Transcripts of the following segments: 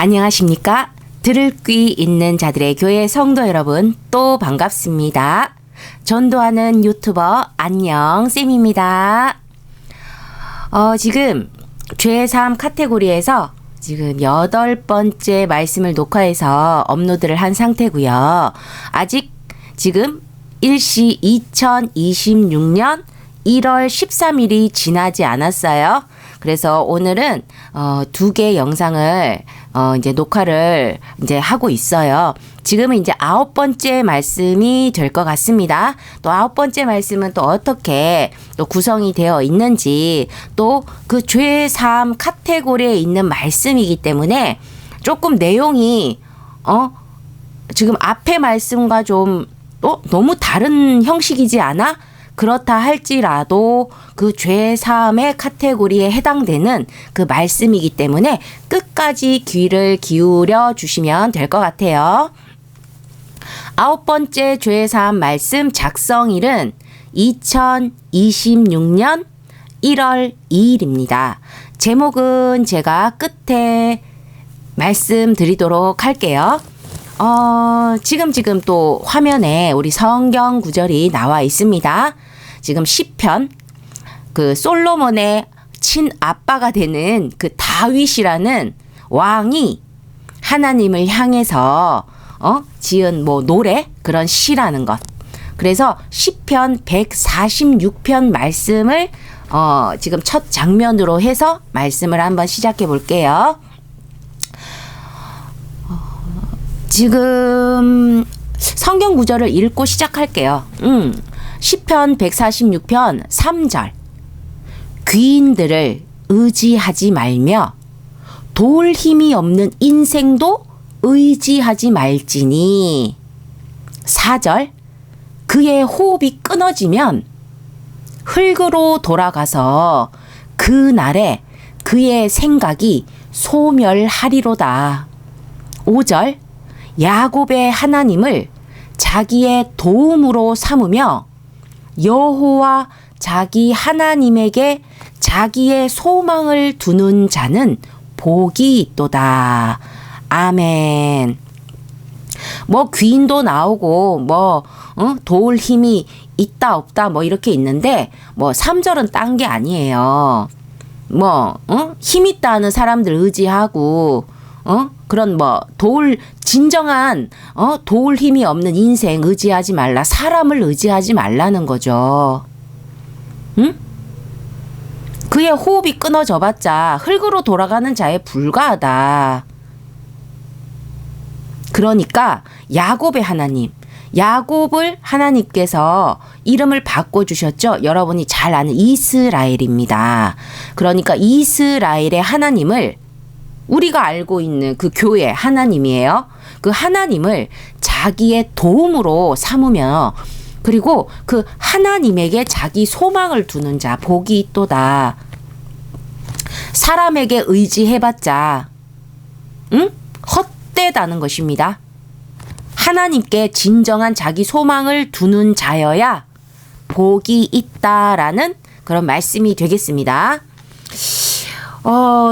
안녕하십니까? 들을 귀 있는 자들의 교회 성도 여러분, 또 반갑습니다. 전도하는 유튜버 안녕쌤입니다. 지금 죄3 카테고리에서 지금 8번째 말씀을 녹화해서 업로드를 한 상태고요. 아직 지금 일시 2026년 1월 13일이 지나지 않았어요. 그래서 오늘은 2개 영상을 이제 녹화를 이제 하고 있어요. 지금은 이제 9번째 말씀이 될 것 같습니다. 또 9번째 말씀은 또 어떻게 또 구성이 되어 있는지, 또 그 죄3 카테고리에 있는 말씀이기 때문에 조금 내용이 지금 앞의 말씀과 좀 너무 다른 형식이지 않아? 그렇다 할지라도 그 죄사함의 카테고리에 해당되는 그 말씀이기 때문에 끝까지 귀를 기울여 주시면 될 것 같아요. 9번째 죄사함 말씀 작성일은 2026년 1월 2일입니다. 제목은 제가 끝에 말씀드리도록 할게요. 지금 또 화면에 우리 성경 구절이 나와 있습니다. 지금 시편, 그 솔로몬의 친아빠가 되는 그 다윗이라는 왕이 하나님을 향해서 지은 노래, 그런 시라는 것. 그래서 시편 146편 말씀을 지금 첫 장면으로 해서 말씀을 한번 시작해 볼게요. 지금 성경 구절을 읽고 시작할게요. 시편 146편 3절. 귀인들을 의지하지 말며 도울 힘이 없는 인생도 의지하지 말지니. 4절. 그의 호흡이 끊어지면 흙으로 돌아가서 그 날에 그의 생각이 소멸하리로다. 5절. 야곱의 하나님을 자기의 도움으로 삼으며 여호와 자기 하나님에게 자기의 소망을 두는 자는 복이 있도다. 아멘. 귀인도 나오고 도울 힘이 있다 없다 이렇게 있는데 3절은 딴 게 아니에요. 힘 있다 하는 사람들 의지하고 그런 진정한 도울 힘이 없는 인생 의지하지 말라. 사람을 의지하지 말라는 거죠. 응? 그의 호흡이 끊어져 봤자 흙으로 돌아가는 자에 불과하다. 그러니까 야곱의 하나님, 야곱을 하나님께서 이름을 바꿔주셨죠. 여러분이 잘 아는 이스라엘입니다. 그러니까 이스라엘의 하나님을, 우리가 알고 있는 그 교회 하나님이에요. 그 하나님을 자기의 도움으로 삼으며, 그리고 그 하나님에게 자기 소망을 두는 자 복이 있도다. 사람에게 의지해봤자 헛되다는 것입니다. 하나님께 진정한 자기 소망을 두는 자여야 복이 있다라는 그런 말씀이 되겠습니다.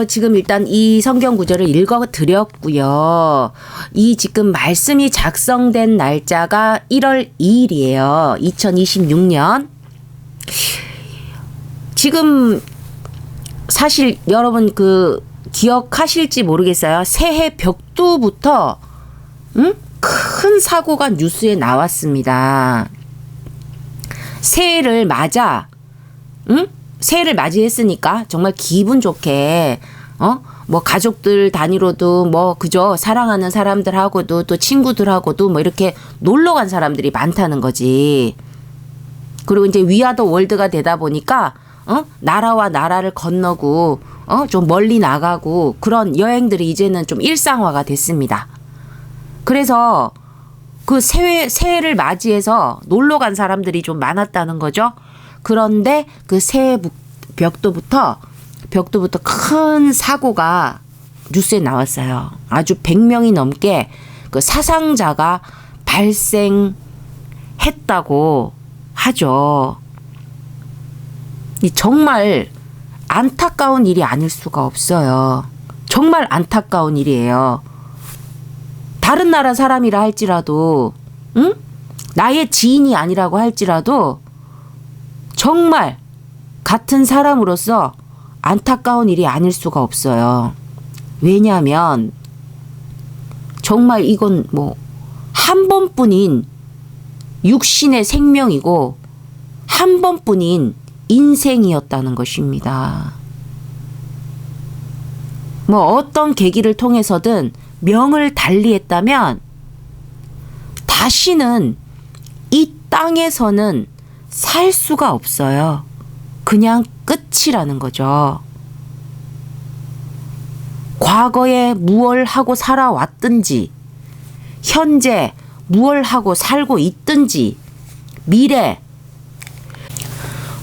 지금 일단 이 성경 구절을 읽어드렸고요. 이 지금 말씀이 작성된 날짜가 1월 2일이에요. 2026년. 지금 사실 여러분 기억하실지 모르겠어요. 새해 벽두부터 큰 사고가 뉴스에 나왔습니다. 새해를 맞이했으니까 정말 기분 좋게 가족들 단위로도 그저 사랑하는 사람들하고도 또 친구들하고도 이렇게 놀러 간 사람들이 많다는 거지. 그리고 이제 위아더 월드가 되다 보니까 나라와 나라를 건너고 좀 멀리 나가고 그런 여행들이 이제는 좀 일상화가 됐습니다. 그래서 그 새해를 맞이해서 놀러 간 사람들이 좀 많았다는 거죠. 그런데 그 새해 벽도부터 큰 사고가 뉴스에 나왔어요. 아주 100명이 넘게 그 사상자가 발생했다고 하죠. 정말 안타까운 일이 아닐 수가 없어요. 정말 안타까운 일이에요. 다른 나라 사람이라 할지라도, 응? 나의 지인이 아니라고 할지라도 정말 같은 사람으로서 안타까운 일이 아닐 수가 없어요. 왜냐하면 정말 이건 뭐 한 번뿐인 육신의 생명이고 한 번뿐인 인생이었다는 것입니다. 뭐 어떤 계기를 통해서든 명을 달리했다면 다시는 이 땅에서는 살 수가 없어요. 그냥 끝이라는 거죠. 과거에 무얼 하고 살아왔든지, 현재 무얼 하고 살고 있든지, 미래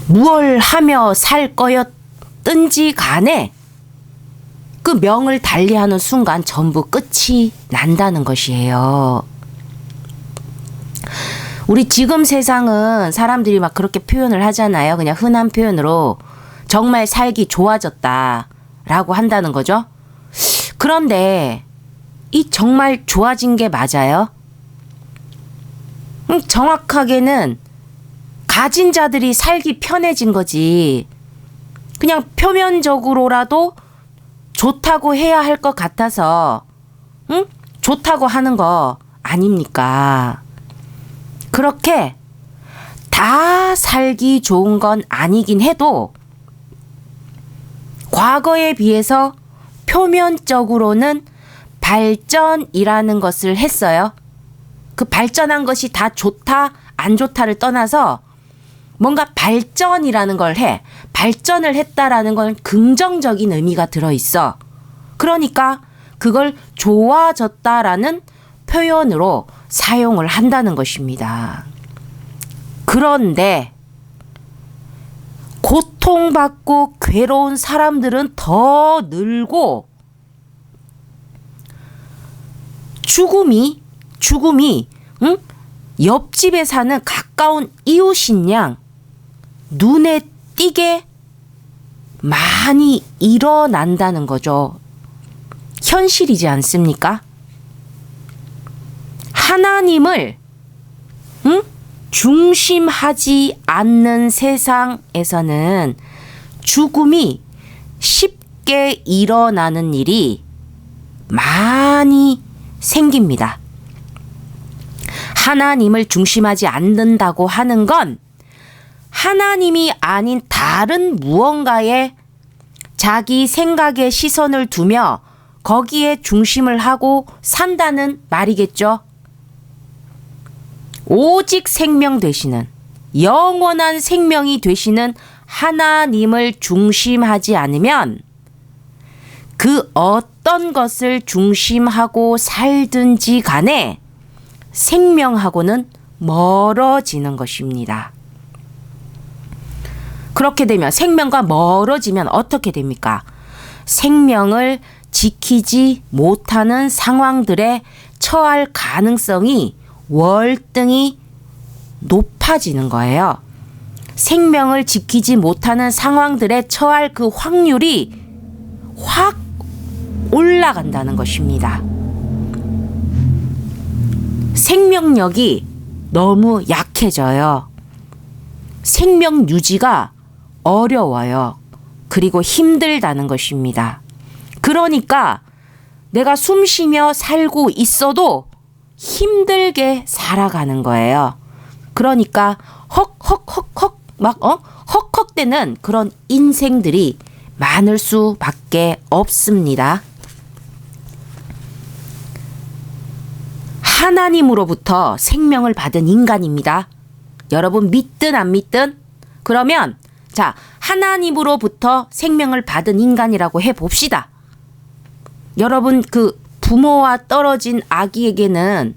무얼 하며 살 거였든지 간에 그 명을 달리하는 순간 전부 끝이 난다는 것이에요. 우리 지금 세상은 사람들이 막 그렇게 표현을 하잖아요. 그냥 흔한 표현으로 정말 살기 좋아졌다라고 한다는 거죠. 그런데 이 정말 좋아진 게 맞아요? 정확하게는 가진 자들이 살기 편해진 거지. 그냥 표면적으로라도 좋다고 해야 할 것 같아서 좋다고 하는 거 아닙니까? 그렇게 다 살기 좋은 건 아니긴 해도 과거에 비해서 표면적으로는 발전이라는 것을 했어요. 그 발전한 것이 다 좋다, 안 좋다를 떠나서 뭔가 발전이라는 걸 해. 발전을 했다라는 건 긍정적인 의미가 들어있어. 그러니까 그걸 좋아졌다라는 표현으로 사용을 한다는 것입니다. 그런데 고통받고 괴로운 사람들은 더 늘고 죽음이 옆집에 사는 가까운 이웃인 양 눈에 띄게 많이 일어난다는 거죠. 현실이지 않습니까? 하나님을 중심하지 않는 세상에서는 죽음이 쉽게 일어나는 일이 많이 생깁니다. 하나님을 중심하지 않는다고 하는 건 하나님이 아닌 다른 무언가에 자기 생각의 시선을 두며 거기에 중심을 하고 산다는 말이겠죠. 오직 생명 되시는, 영원한 생명이 되시는 하나님을 중심하지 않으면 그 어떤 것을 중심하고 살든지 간에 생명하고는 멀어지는 것입니다. 그렇게 되면 생명과 멀어지면 어떻게 됩니까? 생명을 지키지 못하는 상황들에 처할 가능성이 월등히 높아지는 거예요. 생명을 지키지 못하는 상황들에 처할 그 확률이 확 올라간다는 것입니다. 생명력이 너무 약해져요. 생명 유지가 어려워요. 그리고 힘들다는 것입니다. 그러니까 내가 숨 쉬며 살고 있어도 힘들게 살아가는 거예요. 그러니까 헉헉헉헉 막 헉헉대는 그런 인생들이 많을 수밖에 없습니다. 하나님으로부터 생명을 받은 인간입니다. 여러분 믿든 안 믿든 그러면 자 하나님으로부터 생명을 받은 인간이라고 해봅시다. 여러분 그 부모와 떨어진 아기에게는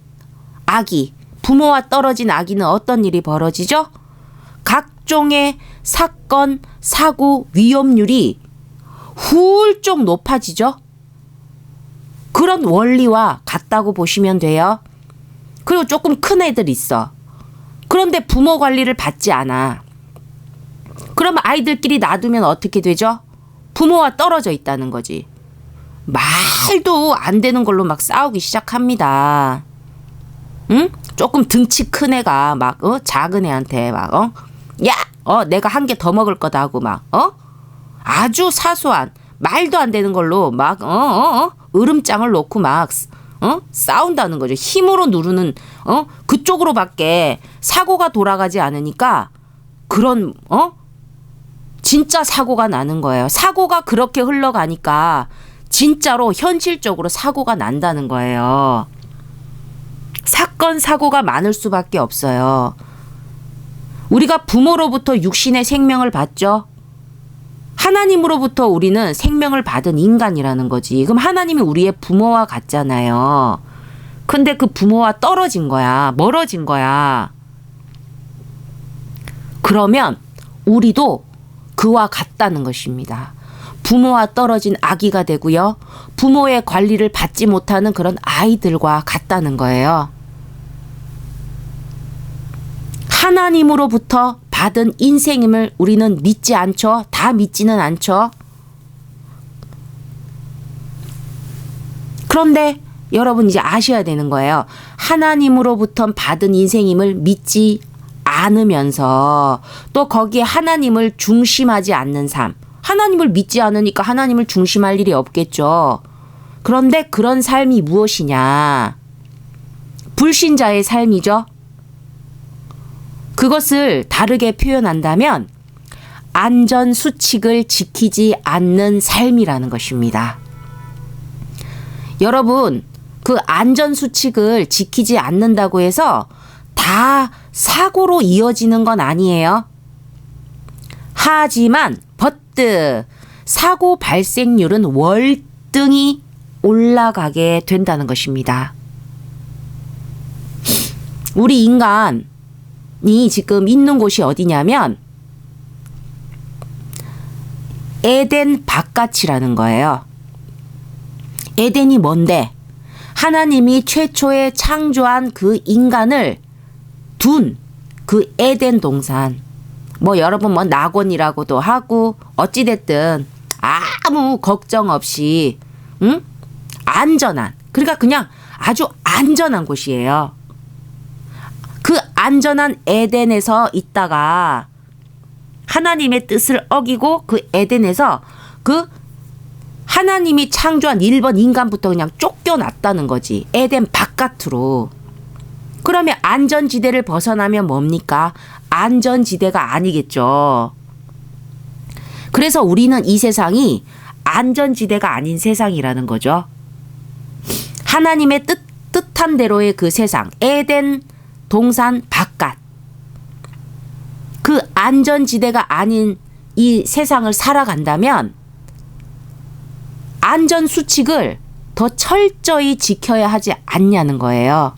부모와 떨어진 아기는 어떤 일이 벌어지죠? 각종의 사건, 사고, 위험률이 훌쩍 높아지죠? 그런 원리와 같다고 보시면 돼요. 그리고 조금 큰 애들 있어. 그런데 부모 관리를 받지 않아. 그러면 아이들끼리 놔두면 어떻게 되죠? 부모와 떨어져 있다는 거지. 말도 안 되는 걸로 막 싸우기 시작합니다. 응? 조금 등치 큰 애가 막 작은 애한테 막 야, 내가 한 개 더 먹을 거다 하고 막 아주 사소한 말도 안 되는 걸로 막 으름장을 놓고 막 싸운다는 거죠. 힘으로 누르는 그쪽으로밖에 사고가 돌아가지 않으니까 그런 진짜 사고가 나는 거예요. 사고가 그렇게 흘러가니까 진짜로 현실적으로 사고가 난다는 거예요. 사건 사고가 많을 수밖에 없어요. 우리가 부모로부터 육신의 생명을 받죠. 하나님으로부터 우리는 생명을 받은 인간이라는 거지. 그럼 하나님이 우리의 부모와 같잖아요. 근데 그 부모와 떨어진 거야. 멀어진 거야. 그러면 우리도 그와 같다는 것입니다. 부모와 떨어진 아기가 되고요. 부모의 관리를 받지 못하는 그런 아이들과 같다는 거예요. 하나님으로부터 받은 인생임을 우리는 믿지 않죠. 다 믿지는 않죠. 그런데 여러분 이제 아셔야 되는 거예요. 하나님으로부터 받은 인생임을 믿지 않으면서 또 거기에 하나님을 중심하지 않는 삶. 하나님을 믿지 않으니까 하나님을 중심할 일이 없겠죠. 그런데 그런 삶이 무엇이냐? 불신자의 삶이죠. 그것을 다르게 표현한다면 안전수칙을 지키지 않는 삶이라는 것입니다. 여러분, 그 안전수칙을 지키지 않는다고 해서 다 사고로 이어지는 건 아니에요. 하지만 사고 발생률은 월등히 올라가게 된다는 것입니다. 우리 인간이 지금 있는 곳이 어디냐면 에덴 바깥이라는 거예요. 에덴이 뭔데? 하나님이 최초에 창조한 그 인간을 둔 그 에덴 동산. 뭐 여러분 뭐 낙원이라고도 하고 어찌됐든 아무 걱정 없이 안전한, 그러니까 그냥 아주 안전한 곳이에요. 그 안전한 에덴에서 있다가 하나님의 뜻을 어기고 그 에덴에서 그 하나님이 창조한 1번 인간부터 그냥 쫓겨났다는 거지. 에덴 바깥으로. 그러면 안전지대를 벗어나면 뭡니까? 안전지대가 아니겠죠. 그래서 우리는 이 세상이 안전지대가 아닌 세상이라는 거죠. 하나님의 뜻한 대로의 그 세상, 에덴 동산 바깥. 그 안전지대가 아닌 이 세상을 살아간다면 안전수칙을 더 철저히 지켜야 하지 않냐는 거예요.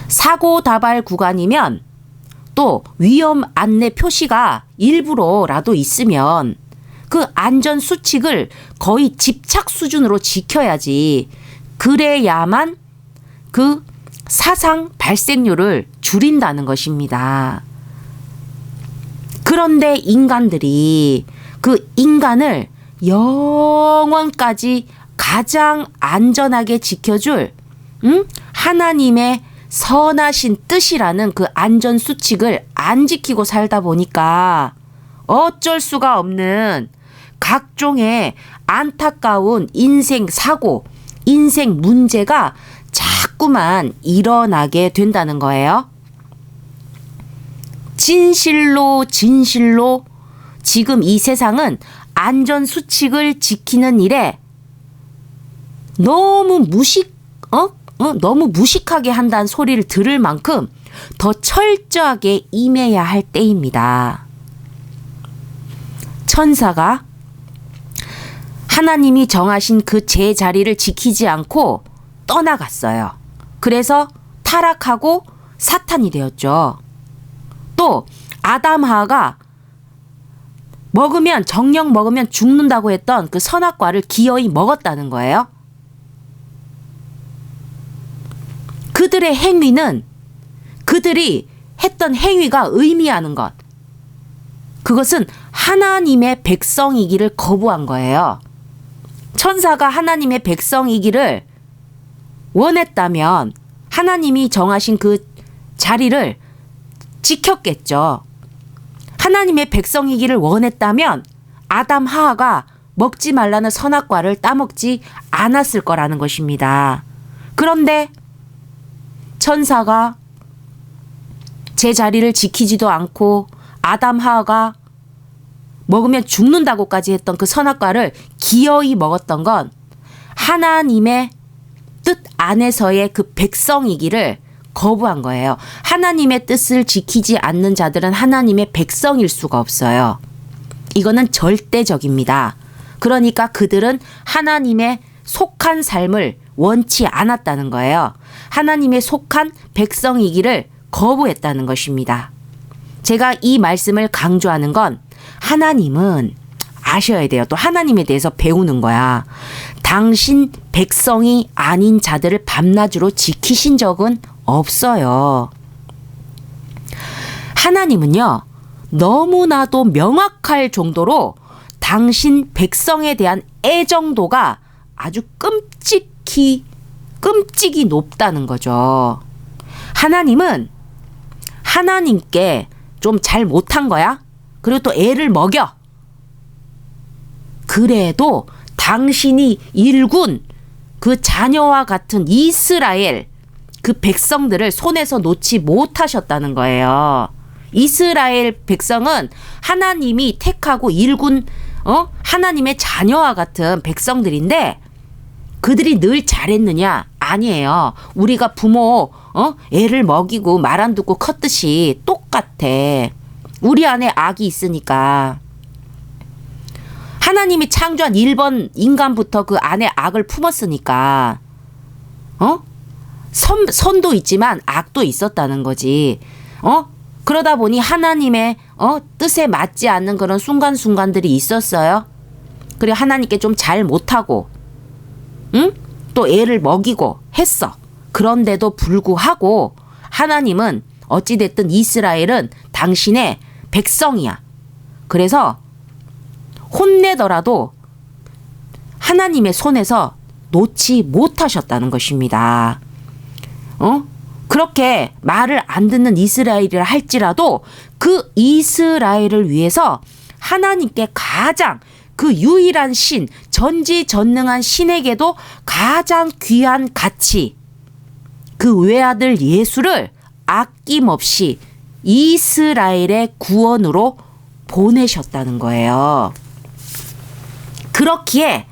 사고 다발 구간이면 또 위험 안내 표시가 일부러라도 있으면 그 안전 수칙을 거의 집착 수준으로 지켜야지. 그래야만 그 사상 발생률을 줄인다는 것입니다. 그런데 인간들이 그 인간을 영원까지 가장 안전하게 지켜줄 하나님의 선하신 뜻이라는 그 안전수칙을 안 지키고 살다 보니까 어쩔 수가 없는 각종의 안타까운 인생 사고, 인생 문제가 자꾸만 일어나게 된다는 거예요. 진실로 지금 이 세상은 안전수칙을 지키는 일에 너무 너무 무식하게 한다는 소리를 들을 만큼 더 철저하게 임해야 할 때입니다. 천사가 하나님이 정하신 그 제자리를 지키지 않고 떠나갔어요. 그래서 타락하고 사탄이 되었죠. 또 아담 하와가 정령 먹으면 죽는다고 했던 그 선악과를 기어이 먹었다는 거예요. 그들의 행위는 그들이 했던 행위가 의미하는 것. 그것은 하나님의 백성이기를 거부한 거예요. 천사가 하나님의 백성이기를 원했다면 하나님이 정하신 그 자리를 지켰겠죠. 하나님의 백성이기를 원했다면 아담 하하가 먹지 말라는 선악과를 따먹지 않았을 거라는 것입니다. 그런데 천사가 제 자리를 지키지도 않고 아담 하하가 먹으면 죽는다고까지 했던 그 선악과를 기어이 먹었던 건 하나님의 뜻 안에서의 그 백성이기를 거부한 거예요. 하나님의 뜻을 지키지 않는 자들은 하나님의 백성일 수가 없어요. 이거는 절대적입니다. 그러니까 그들은 하나님의 속한 삶을 원치 않았다는 거예요. 하나님의 속한 백성이기를 거부했다는 것입니다. 제가 이 말씀을 강조하는 건 하나님은 아셔야 돼요. 또 하나님에 대해서 배우는 거야. 당신 백성이 아닌 자들을 밤낮으로 지키신 적은 없어요. 하나님은요, 너무나도 명확할 정도로 당신 백성에 대한 애정도가 아주 끔찍이 높다는 거죠. 하나님은 하나님께 좀 잘 못한 거야? 그리고 또 애를 먹여. 그래도 당신이 일군 그 자녀와 같은 이스라엘 그 백성들을 손에서 놓지 못하셨다는 거예요. 이스라엘 백성은 하나님이 택하고 일군 하나님의 자녀와 같은 백성들인데 그들이 늘 잘했느냐? 아니에요. 우리가 부모 애를 먹이고 말 안 듣고 컸듯이 똑같아. 우리 안에 악이 있으니까. 하나님이 창조한 1번 인간부터 그 안에 악을 품었으니까 선도 있지만 악도 있었다는 거지. 그러다 보니 하나님의 뜻에 맞지 않는 그런 순간순간들이 있었어요. 그리고 하나님께 좀 잘 못하고 또 애를 먹이고 했어. 그런데도 불구하고 하나님은 어찌됐든 이스라엘은 당신의 백성이야. 그래서 혼내더라도 하나님의 손에서 놓지 못하셨다는 것입니다. 그렇게 말을 안 듣는 이스라엘이라 할지라도 그 이스라엘을 위해서 하나님께 가장 그 유일한 신, 전지전능한 신에게도 가장 귀한 가치, 그 외아들 예수를 아낌없이 이스라엘의 구원으로 보내셨다는 거예요. 그렇기에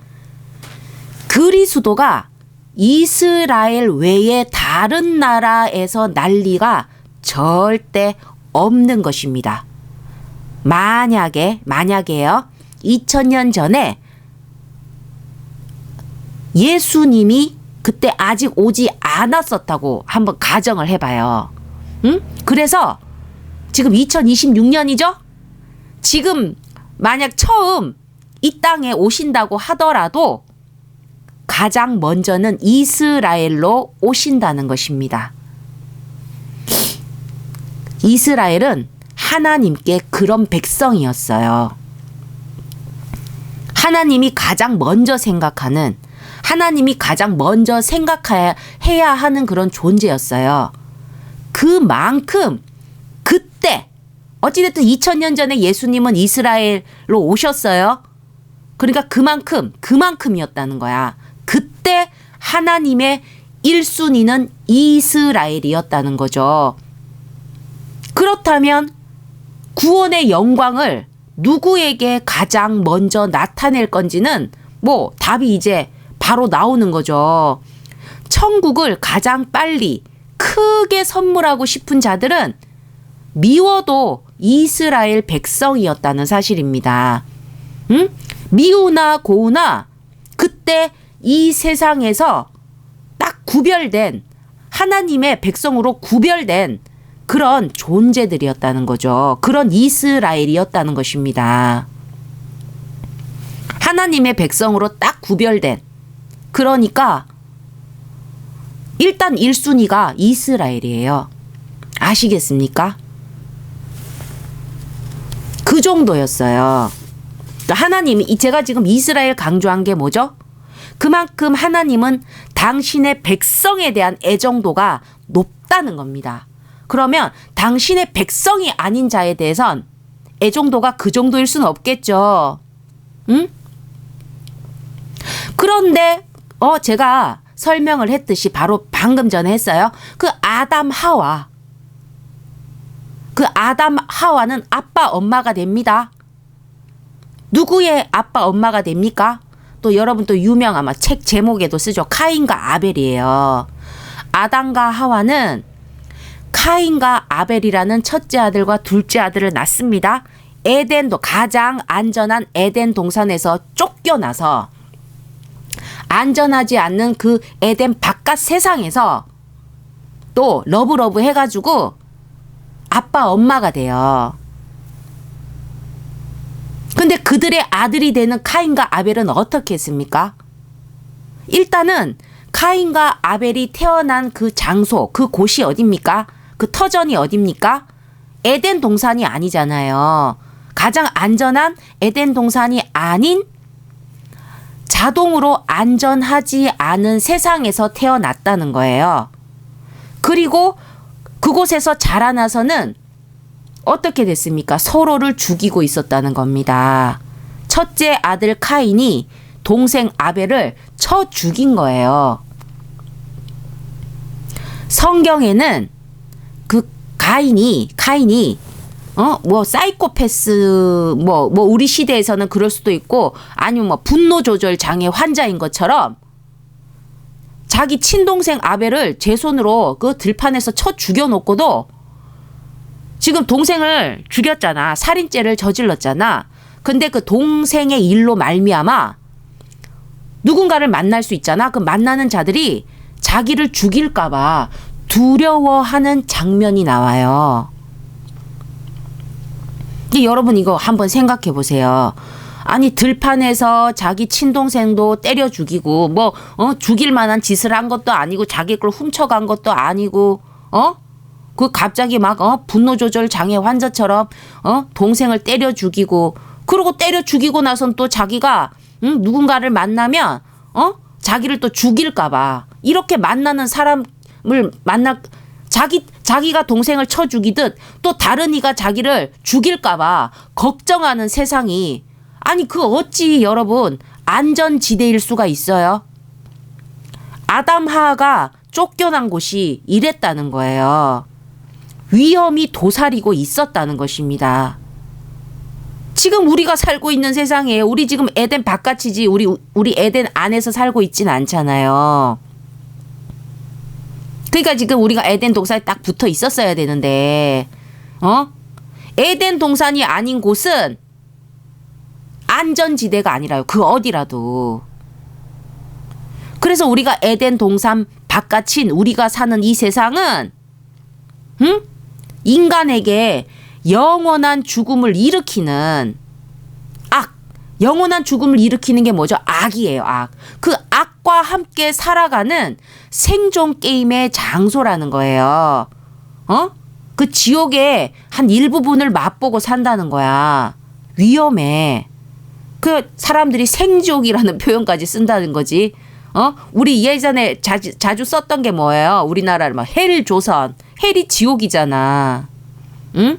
그리스도가 이스라엘 외에 다른 나라에서 난리가 절대 없는 것입니다. 만약에요. 2000년 전에 예수님이 그때 아직 오지 않았었다고 한번 가정을 해봐요. 그래서 지금 2026년이죠? 지금 만약 처음 이 땅에 오신다고 하더라도 가장 먼저는 이스라엘로 오신다는 것입니다. 이스라엘은 하나님께 그런 백성이었어요. 하나님이 가장 먼저 생각하는, 하나님이 가장 먼저 생각해야 하는 그런 존재였어요. 그만큼 그때 어찌됐든 2000년 전에 예수님은 이스라엘로 오셨어요. 그러니까 그만큼이었다는 거야. 그때 하나님의 1순위는 이스라엘이었다는 거죠. 그렇다면 구원의 영광을 누구에게 가장 먼저 나타낼 건지는 뭐 답이 이제 바로 나오는 거죠. 천국을 가장 빨리 크게 선물하고 싶은 자들은 미워도 이스라엘 백성이었다는 사실입니다. 미우나 고우나 그때 이 세상에서 딱 구별된 하나님의 백성으로 구별된 그런 존재들이었다는 거죠. 그런 이스라엘이었다는 것입니다. 하나님의 백성으로 딱 구별된, 그러니까 일단 1순위가 이스라엘이에요. 아시겠습니까? 그 정도였어요. 하나님이, 제가 지금 이스라엘 강조한 게 뭐죠? 그만큼 하나님은 당신의 백성에 대한 애정도가 높다는 겁니다. 그러면 당신의 백성이 아닌 자에 대해선 애정도가 그 정도일 수는 없겠죠. 응? 그런데 제가 설명을 했듯이 바로 방금 전에 했어요. 그 아담 하와는 아빠 엄마가 됩니다. 누구의 아빠 엄마가 됩니까? 또 여러분 또 유명한 책 제목에도 쓰죠. 카인과 아벨이에요. 아담과 하와는 카인과 아벨이라는 첫째 아들과 둘째 아들을 낳습니다. 에덴도 가장 안전한 에덴 동산에서 쫓겨나서 안전하지 않는 그 에덴 바깥 세상에서 또 러브러브 해가지고 아빠 엄마가 돼요. 근데 그들의 아들이 되는 카인과 아벨은 어떻게 했습니까? 일단은 카인과 아벨이 태어난 그 장소, 그 곳이 어딥니까? 그 터전이 어딥니까? 에덴 동산이 아니잖아요. 가장 안전한 에덴 동산이 아닌 자동으로 안전하지 않은 세상에서 태어났다는 거예요. 그리고 그곳에서 자라나서는 어떻게 됐습니까? 서로를 죽이고 있었다는 겁니다. 첫째 아들 카인이 동생 아벨을 쳐 죽인 거예요. 성경에는 그 카인이 사이코패스 우리 시대에서는 그럴 수도 있고 아니면 분노 조절 장애 환자인 것처럼 자기 친동생 아벨을 제 손으로 그 들판에서 쳐 죽여놓고도 지금 동생을 죽였잖아. 살인죄를 저질렀잖아. 근데 그 동생의 일로 말미암아 누군가를 만날 수 있잖아. 그 만나는 자들이 자기를 죽일까봐 두려워하는 장면이 나와요. 근데 여러분 이거 한번 생각해 보세요. 아니 들판에서 자기 친동생도 때려 죽이고 죽일 만한 짓을 한 것도 아니고 자기 걸 훔쳐간 것도 아니고 그 갑자기 분노 조절 장애 환자처럼 동생을 때려 죽이고 그러고 때려 죽이고 나선 또 자기가 누군가를 만나면 자기를 또 죽일까 봐 이렇게 만나는 사람을 자기가 동생을 쳐 죽이듯 또 다른 이가 자기를 죽일까 봐 걱정하는 세상이 아니 그 어찌 여러분 안전지대일 수가 있어요? 아담 하하가 쫓겨난 곳이 이랬다는 거예요. 위험이 도사리고 있었다는 것입니다. 지금 우리가 살고 있는 세상에 우리 지금 에덴 바깥이지 우리 에덴 안에서 살고 있진 않잖아요. 그러니까 지금 우리가 에덴 동산에 딱 붙어 있었어야 되는데 에덴 동산이 아닌 곳은 안전지대가 아니라요. 그 어디라도. 그래서 우리가 에덴 동산 바깥인 우리가 사는 이 세상은 인간에게 영원한 죽음을 일으키는 영원한 죽음을 일으키는 게 뭐죠? 악이에요. 악. 그 악과 함께 살아가는 생존 게임의 장소라는 거예요. 그 지옥의 한 일부분을 맛보고 산다는 거야. 위험해. 그 사람들이 생지옥이라는 표현까지 쓴다는 거지. 우리 예전에 자주 썼던 게 뭐예요? 우리나라를 헬 조선. 헬이 지옥이잖아. 응?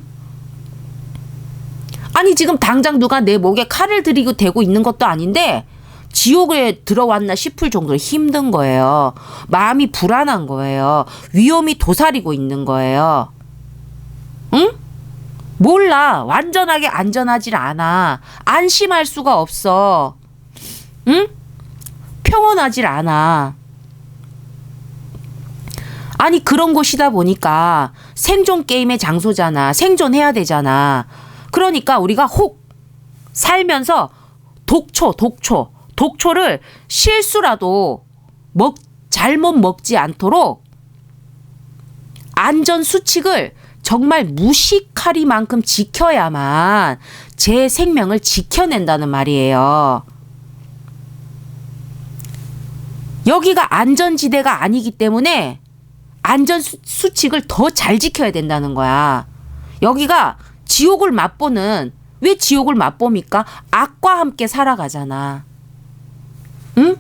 아니 지금 당장 누가 내 목에 칼을 들이고 대고 있는 것도 아닌데 지옥에 들어왔나 싶을 정도로 힘든 거예요. 마음이 불안한 거예요. 위험이 도사리고 있는 거예요. 응? 몰라. 완전하게 안전하질 않아. 안심할 수가 없어. 응? 평온하질 않아. 아니 그런 곳이다 보니까 생존 게임의 장소잖아. 생존해야 되잖아. 그러니까 우리가 혹 살면서 독초를 실수라도 잘못 먹지 않도록 안전 수칙을 정말 무식하리만큼 지켜야만 제 생명을 지켜낸다는 말이에요. 여기가 안전지대가 아니기 때문에 안전 수칙을 더 잘 지켜야 된다는 거야. 여기가 지옥을 맛보는, 왜 지옥을 맛봅니까? 악과 함께 살아가잖아. 응?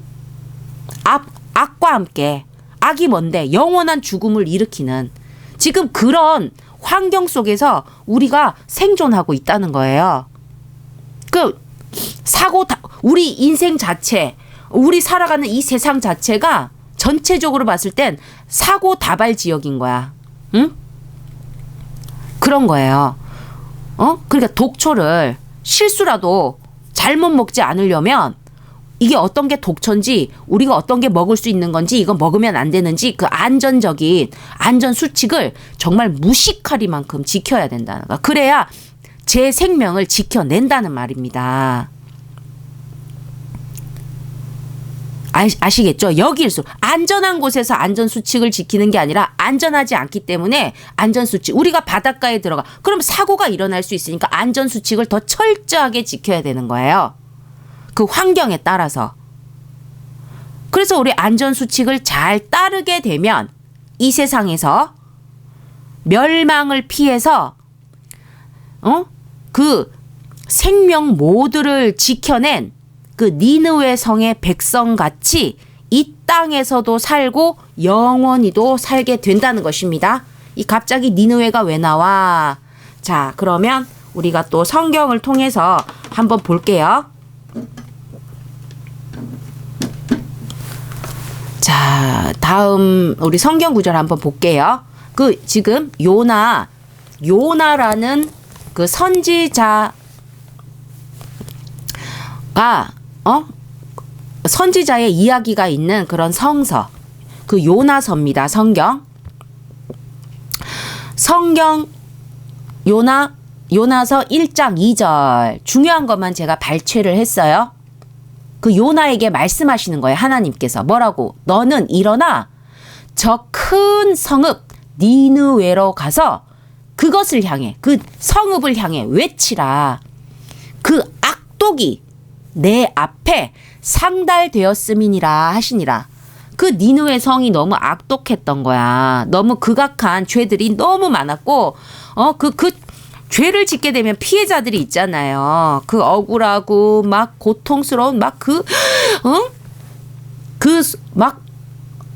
악과 함께, 악이 뭔데? 영원한 죽음을 일으키는, 지금 그런 환경 속에서 우리가 생존하고 있다는 거예요. 우리 인생 자체, 우리 살아가는 이 세상 자체가 전체적으로 봤을 땐 사고 다발 지역인 거야. 응? 그런 거예요. 그러니까 독초를 실수라도 잘못 먹지 않으려면 이게 어떤 게 독초인지, 우리가 어떤 게 먹을 수 있는 건지, 이거 먹으면 안 되는지, 그 안전적인 안전 수칙을 정말 무식하리만큼 지켜야 된다는 거. 그래야 제 생명을 지켜낸다는 말입니다. 아시겠죠? 여기일수록 안전한 곳에서 안전 수칙을 지키는 게 아니라 안전하지 않기 때문에 안전 수칙, 우리가 바닷가에 들어가 그럼 사고가 일어날 수 있으니까 안전 수칙을 더 철저하게 지켜야 되는 거예요. 그 환경에 따라서. 그래서 우리 안전 수칙을 잘 따르게 되면 이 세상에서 멸망을 피해서 그 생명 모두를 지켜낸 그 니느웨 성의 백성같이 이 땅에서도 살고 영원히도 살게 된다는 것입니다. 이 갑자기 니느웨가 왜 나와? 자, 그러면 우리가 또 성경을 통해서 한번 볼게요. 자, 다음 우리 성경 구절 한번 볼게요. 그 지금 요나라는 그 선지자가 선지자의 이야기가 있는 그런 성서, 그 요나서입니다. 성경 요나서 1장 2절 중요한 것만 제가 발췌를 했어요. 그 요나에게 말씀하시는 거예요. 하나님께서 뭐라고? 너는 일어나 저 큰 성읍 니느웨로 가서 그것을 향해, 그 성읍을 향해 외치라. 그 악독이 내 앞에 상달되었음이니라 하시니라. 그 니느웨 성이 너무 악독했던 거야. 너무 극악한 죄들이 너무 많았고, 그 죄를 짓게 되면 피해자들이 있잖아요. 그 억울하고 막 고통스러운 막 막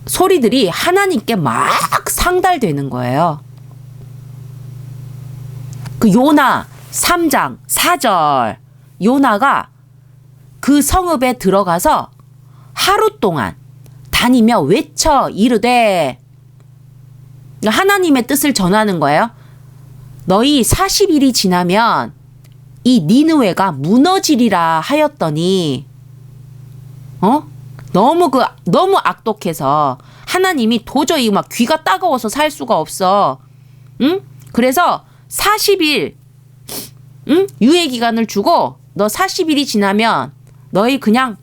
소리들이 하나님께 막 상달되는 거예요. 그 요나 3장 4절, 요나가 그 성읍에 들어가서 하루 동안 다니며 외쳐 이르되, 하나님의 뜻을 전하는 거예요. 너희 40일이 지나면 이 니느웨가 무너지리라 하였더니, 너무 악독해서 하나님이 도저히 막 귀가 따가워서 살 수가 없어. 응? 그래서 40일, 유예 기간을 주고 너 40일이 지나면 너희 그냥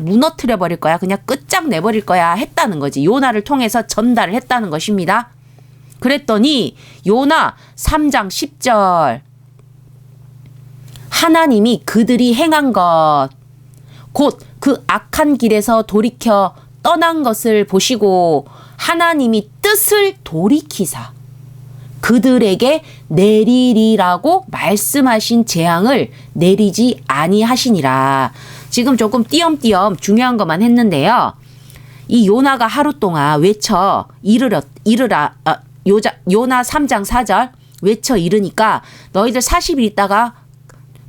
무너뜨려 버릴 거야. 그냥 끝장내버릴 거야 했다는 거지. 요나를 통해서 전달을 했다는 것입니다. 그랬더니 요나 3장 10절, 하나님이 그들이 행한 것 곧 그 악한 길에서 돌이켜 떠난 것을 보시고 하나님이 뜻을 돌이키사 그들에게 내리리라고 말씀하신 재앙을 내리지 아니하시니라. 지금 조금 띄엄띄엄 중요한 것만 했는데요. 이 요나가 하루 동안 외쳐 이르라 요나 3장 4절 외쳐 이르니까 너희들 40일 있다가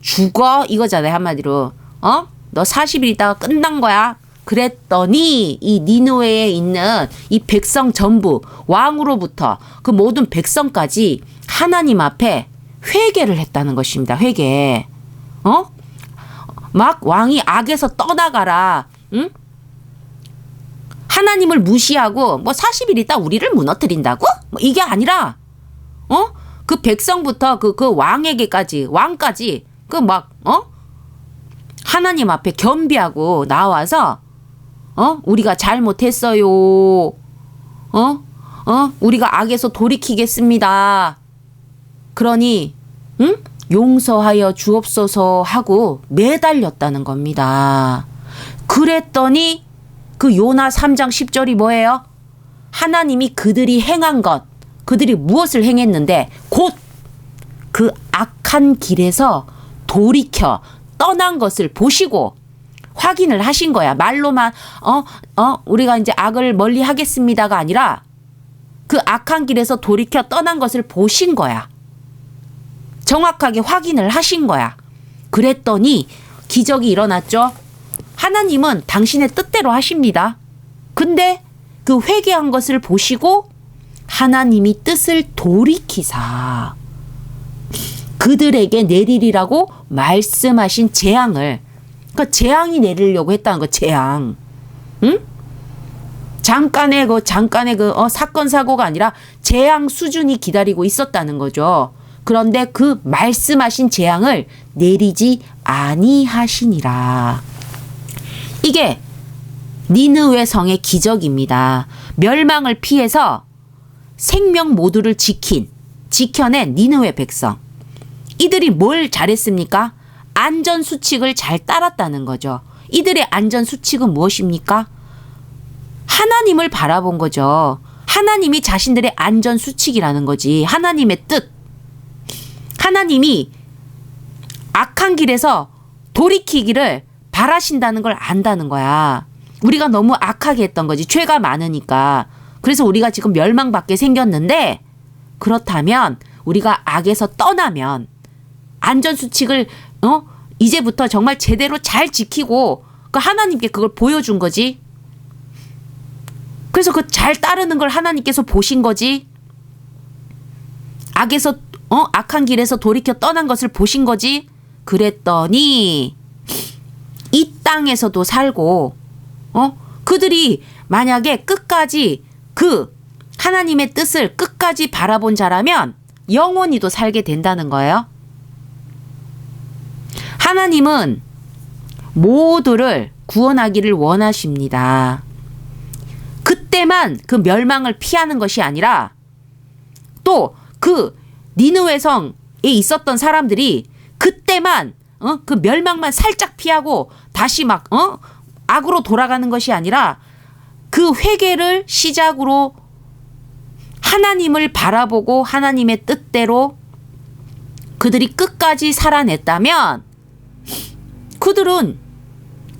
죽어 이거잖아요. 한마디로 너 40일 있다가 끝난 거야. 그랬더니 이 니느웨에 있는 이 백성 전부, 왕으로부터 그 모든 백성까지 하나님 앞에 회개를 했다는 것입니다. 회개. 막 왕이 악에서 떠나가라. 응? 하나님을 무시하고 뭐 40일 있다 우리를 무너뜨린다고? 뭐 이게 아니라 그 백성부터 그 왕에게까지, 왕까지 하나님 앞에 겸비하고 나와서 우리가 잘못했어요. 우리가 악에서 돌이키겠습니다. 그러니 용서하여 주옵소서 하고 매달렸다는 겁니다. 그랬더니 그 요나 3장 10절이 뭐예요? 하나님이 그들이 행한 것, 그들이 무엇을 행했는데 곧 그 악한 길에서 돌이켜 떠난 것을 보시고 확인을 하신 거야. 말로만 우리가 이제 악을 멀리 하겠습니다가 아니라 그 악한 길에서 돌이켜 떠난 것을 보신 거야. 정확하게 확인을 하신 거야. 그랬더니 기적이 일어났죠. 하나님은 당신의 뜻대로 하십니다. 근데 그 회개한 것을 보시고 하나님이 뜻을 돌이키사 그들에게 내리리라고 말씀하신 재앙을, 그러니까 재앙이 내리려고 했다는 거. 재앙. 응? 잠깐의 사건 사고가 아니라 재앙 수준이 기다리고 있었다는 거죠. 그런데 그 말씀하신 재앙을 내리지 아니하시니라. 이게 니느웨 성의 기적입니다. 멸망을 피해서 생명 모두를 지켜낸 니느웨 백성. 이들이 뭘 잘했습니까? 안전 수칙을 잘 따랐다는 거죠. 이들의 안전 수칙은 무엇입니까? 하나님을 바라본 거죠. 하나님이 자신들의 안전 수칙이라는 거지. 하나님의 뜻. 하나님이 악한 길에서 돌이키기를 바라신다는 걸 안다는 거야. 우리가 너무 악하게 했던 거지. 죄가 많으니까. 그래서 우리가 지금 멸망받게 생겼는데, 그렇다면 우리가 악에서 떠나면 안전수칙을 이제부터 정말 제대로 잘 지키고 그 하나님께 그걸 보여준 거지. 그래서 그 잘 따르는 걸 하나님께서 보신 거지. 악한 길에서 돌이켜 떠난 것을 보신 거지. 그랬더니 이 땅에서도 살고 그들이 만약에 끝까지 그 하나님의 뜻을 끝까지 바라본 자라면 영원히도 살게 된다는 거예요. 하나님은 모두를 구원하기를 원하십니다. 그때만 그 멸망을 피하는 것이 아니라 또 그 니느웨 성에 있었던 사람들이 그때만 그 멸망만 살짝 피하고 다시 막 악으로 돌아가는 것이 아니라 그 회개를 시작으로 하나님을 바라보고 하나님의 뜻대로 그들이 끝까지 살아냈다면 그들은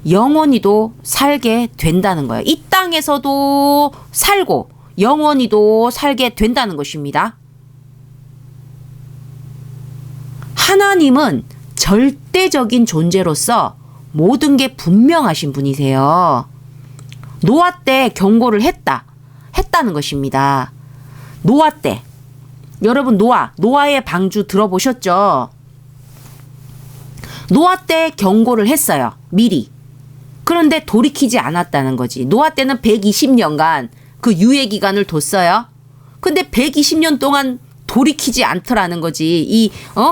영원히도 살게 된다는 거예요. 이 땅에서도 살고 영원히도 살게 된다는 것입니다. 하나님은 절대적인 존재로서 모든 게 분명하신 분이세요. 노아 때 경고를 했다는 것입니다. 노아 때. 여러분 노아의 방주 들어보셨죠? 노아 때 경고를 했어요. 미리. 그런데 돌이키지 않았다는 거지. 노아 때는 120년간 그 유예 기간을 뒀어요. 근데 120년 동안 돌이키지 않더라는 거지. 이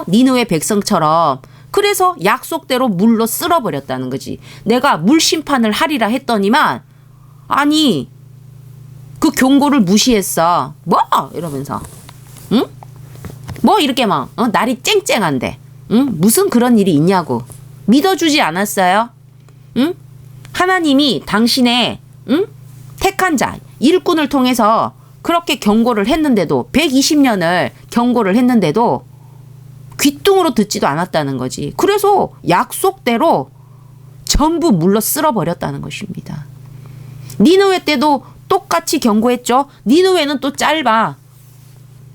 니느웨 백성처럼. 그래서 약속대로 물로 쓸어버렸다는 거지. 내가 물 심판을 하리라 했더니만 아니 그 경고를 무시했어. 뭐 이러면서 응? 뭐 이렇게 막 날이 쨍쨍한데 응? 무슨 그런 일이 있냐고 믿어주지 않았어요. 응? 하나님이 당신의 택한 자 일꾼을 통해서 그렇게 경고를 했는데도 120년을 경고를 했는데도 귀뚱으로 듣지도 않았다는 거지. 그래서 약속대로 전부 물로 쓸어버렸다는 것입니다. 니느웨 때도 똑같이 경고했죠. 니느웨는 또 짧아.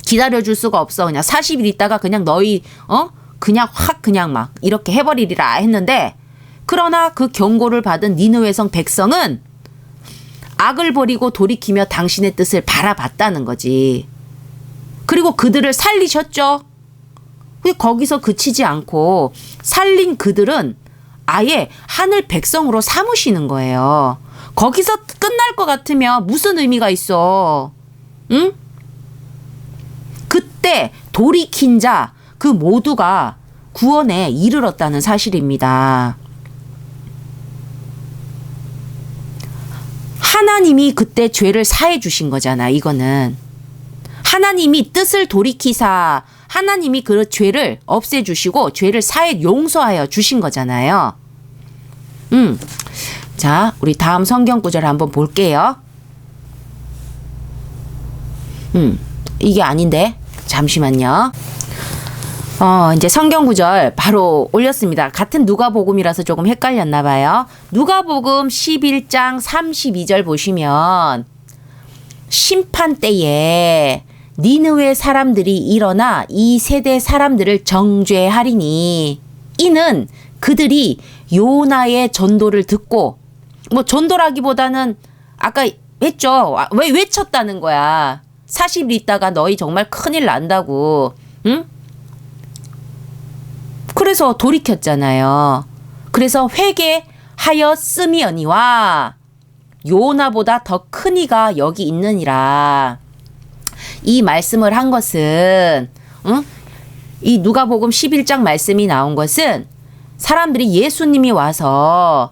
기다려줄 수가 없어. 그냥 40일 있다가 그냥 너희 그냥 확 그냥 막 이렇게 해버리리라 했는데, 그러나 그 경고를 받은 니느웨 성 백성은 악을 버리고 돌이키며 당신의 뜻을 바라봤다는 거지. 그리고 그들을 살리셨죠. 거기서 그치지 않고 살린 그들은 아예 하늘 백성으로 삼으시는 거예요. 거기서 끝날 것 같으면 무슨 의미가 있어? 응? 그때 돌이킨 자 그 모두가 구원에 이르렀다는 사실입니다. 하나님이 그때 죄를 사해 주신 거잖아. 이거는 하나님이 뜻을 돌이키사 하나님이 그 죄를 없애주시고 죄를 용서하여 주신 거잖아요. 자, 우리 다음 성경 구절 한번 볼게요. 이게 아닌데 잠시만요. 이제 성경 구절 바로 올렸습니다. 같은 누가복음이라서 조금 헷갈렸나 봐요. 누가복음 11장 32절 보시면 심판 때에 니느웨 사람들이 일어나 이 세대 사람들을 정죄하리니 이는 그들이 요나의 전도를 듣고 뭐 전도라기보다는 아까 했죠. 왜 외쳤다는 거야. 40일 있다가 너희 정말 큰일 난다고. 응? 그래서 돌이켰잖아요. 그래서 회개하였으미언니와 요나보다 더 큰 이가 여기 있느니라. 이 말씀을 한 것은 이 누가복음 11장 말씀이 나온 것은 사람들이 예수님이 와서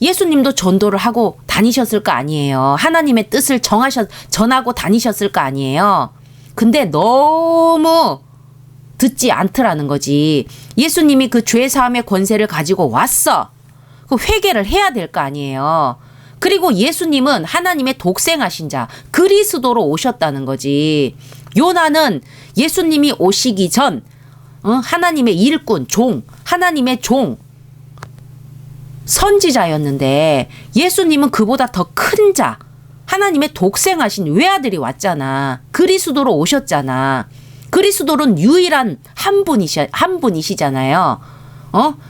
예수님도 전도를 하고 다니셨을 거 아니에요. 하나님의 뜻을 전하고 다니셨을 거 아니에요. 근데 너무 듣지 않더라는 거지. 예수님이 그 죄사함의 권세를 가지고 왔어. 그 회개를 해야 될 거 아니에요. 그리고 예수님은 하나님의 독생하신 자, 그리스도로 오셨다는 거지. 요나는 예수님이 오시기 전 하나님의 일꾼, 하나님의 종, 선지자였는데 예수님은 그보다 더 큰 자, 하나님의 독생하신 외아들이 왔잖아. 그리스도로 오셨잖아. 그리스도는 유일한 한 분이시잖아요.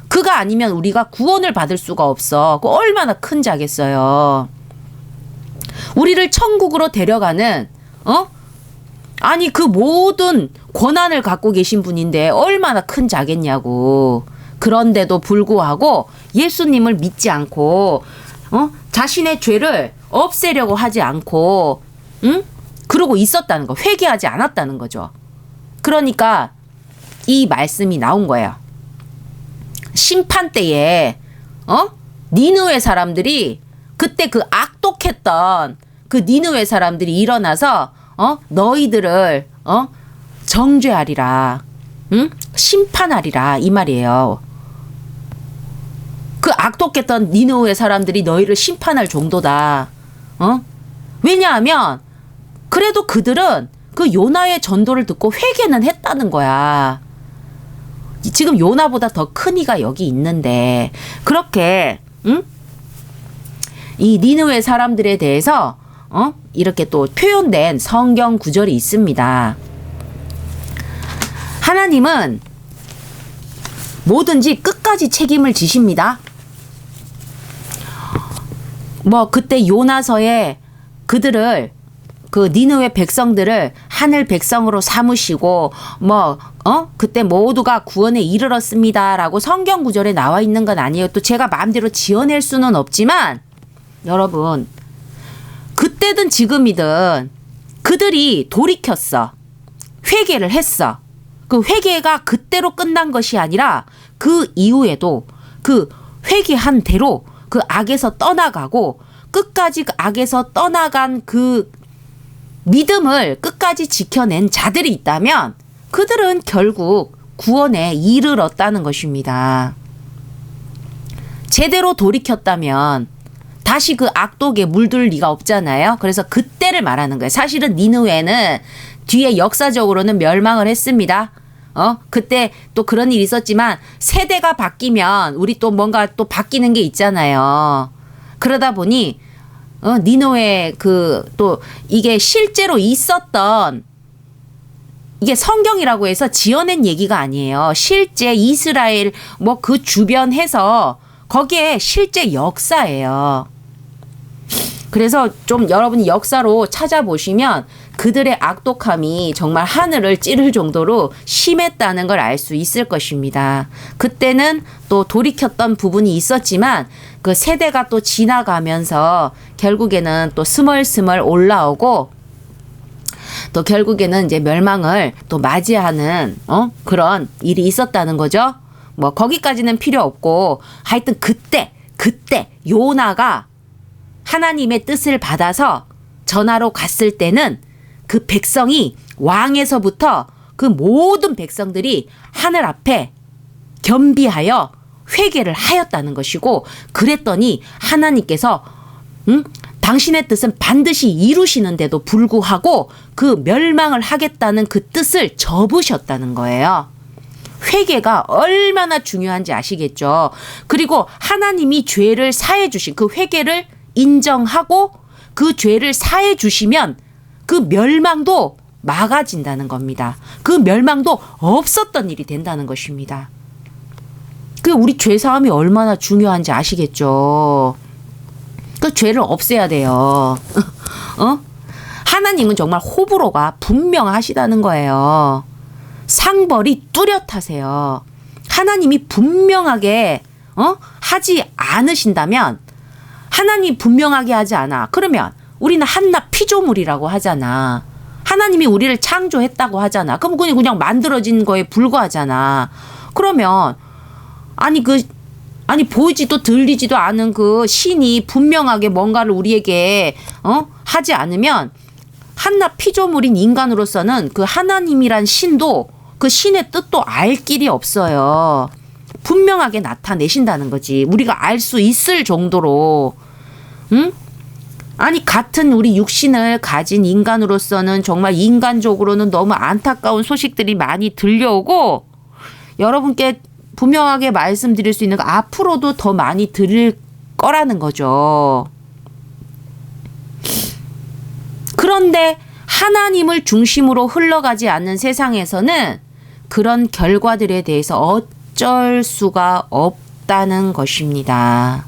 그가 아니면 우리가 구원을 받을 수가 없어. 그 얼마나 큰 자겠어요. 우리를 천국으로 데려가는 아니 그 모든 권한을 갖고 계신 분인데 얼마나 큰 자겠냐고. 그런데도 불구하고 예수님을 믿지 않고 자신의 죄를 없애려고 하지 않고 그러고 있었다는 거. 회개하지 않았다는 거죠. 그러니까 이 말씀이 나온 거예요. 심판 때에 니느웨 사람들이 그때 그 악독했던 그 니느웨 사람들이 일어나서 너희들을 정죄하리라. 심판하리라 이 말이에요. 그 악독했던 니느웨 사람들이 너희를 심판할 정도다. 왜냐하면 그래도 그들은 그 요나의 전도를 듣고 회개는 했다는 거야. 지금 요나보다 더 큰 이가 여기 있는데 그렇게 이 니느웨 사람들에 대해서 이렇게 또 표현된 성경 구절이 있습니다. 하나님은 뭐든지 끝까지 책임을 지십니다. 뭐 그때 요나서에 그들을 그 니느웨 백성들을 하늘 백성으로 삼으시고 그때 모두가 구원에 이르렀습니다라고 성경 구절에 나와 있는 건 아니에요. 또 제가 마음대로 지어낼 수는 없지만 여러분 그때든 지금이든 그들이 돌이켰어. 회개를 했어. 그 회개가 그때로 끝난 것이 아니라 그 이후에도 그 회개한 대로 그 악에서 떠나가고 끝까지 그 악에서 떠나간 그 믿음을 끝까지 지켜낸 자들이 있다면 그들은 결국 구원에 이르렀다는 것입니다. 제대로 돌이켰다면 다시 그 악독에 물들 리가 없잖아요. 그래서 그때를 말하는 거예요. 사실은 니느웨는 뒤에 역사적으로는 멸망을 했습니다. 그때 또 그런 일이 있었지만 세대가 바뀌면 우리 또 뭔가 또 바뀌는 게 있잖아요. 그러다 보니 니느웨 또 이게 실제로 있었던 이게 성경이라고 해서 지어낸 얘기가 아니에요. 실제 이스라엘 뭐 그 주변에서 거기에 실제 역사예요. 그래서 좀 여러분이 역사로 찾아보시면 그들의 악독함이 정말 하늘을 찌를 정도로 심했다는 걸 알 수 있을 것입니다. 그때는 또 돌이켰던 부분이 있었지만 그 세대가 또 지나가면서 결국에는 또 스멀스멀 올라오고 또 결국에는 이제 멸망을 또 맞이하는 그런 일이 있었다는 거죠. 뭐 거기까지는 필요 없고 하여튼 그때 요나가 하나님의 뜻을 받아서 전하러 갔을 때는 그 백성이 왕에서부터 그 모든 백성들이 하늘 앞에 겸비하여 회개를 하였다는 것이고 그랬더니 하나님께서 당신의 뜻은 반드시 이루시는데도 불구하고 그 멸망을 하겠다는 그 뜻을 접으셨다는 거예요. 회개가 얼마나 중요한지 아시겠죠? 그리고 하나님이 죄를 사해 주신 그 회개를 인정하고 그 죄를 사해 주시면 그 멸망도 막아진다는 겁니다. 그 멸망도 없었던 일이 된다는 것입니다. 그 우리 죄 사함이 얼마나 중요한지 아시겠죠? 그 죄를 없애야 돼요. 하나님은 정말 호불호가 분명하시다는 거예요. 상벌이 뚜렷하세요. 하나님이 분명하게 하지 않으신다면, 하나님이 분명하게 하지 않아. 그러면 우리는 한낱 피조물이라고 하잖아. 하나님이 우리를 창조했다고 하잖아. 그럼 그냥 만들어진 거에 불과하잖아. 그러면 아니 보이지도 들리지도 않은 그 신이 분명하게 뭔가를 우리에게 하지 않으면 한낱 피조물인 인간으로서는 그 하나님이란 신도 그 신의 뜻도 알 길이 없어요. 분명하게 나타내신다는 거지. 우리가 알 수 있을 정도로. 아니 같은 우리 육신을 가진 인간으로서는 정말 인간적으로는 너무 안타까운 소식들이 많이 들려오고, 여러분께 분명하게 말씀드릴 수 있는 거 앞으로도 더 많이 들을 거라는 거죠. 그런데 하나님을 중심으로 흘러가지 않는 세상에서는 그런 결과들에 대해서 어쩔 수가 없다는 것입니다.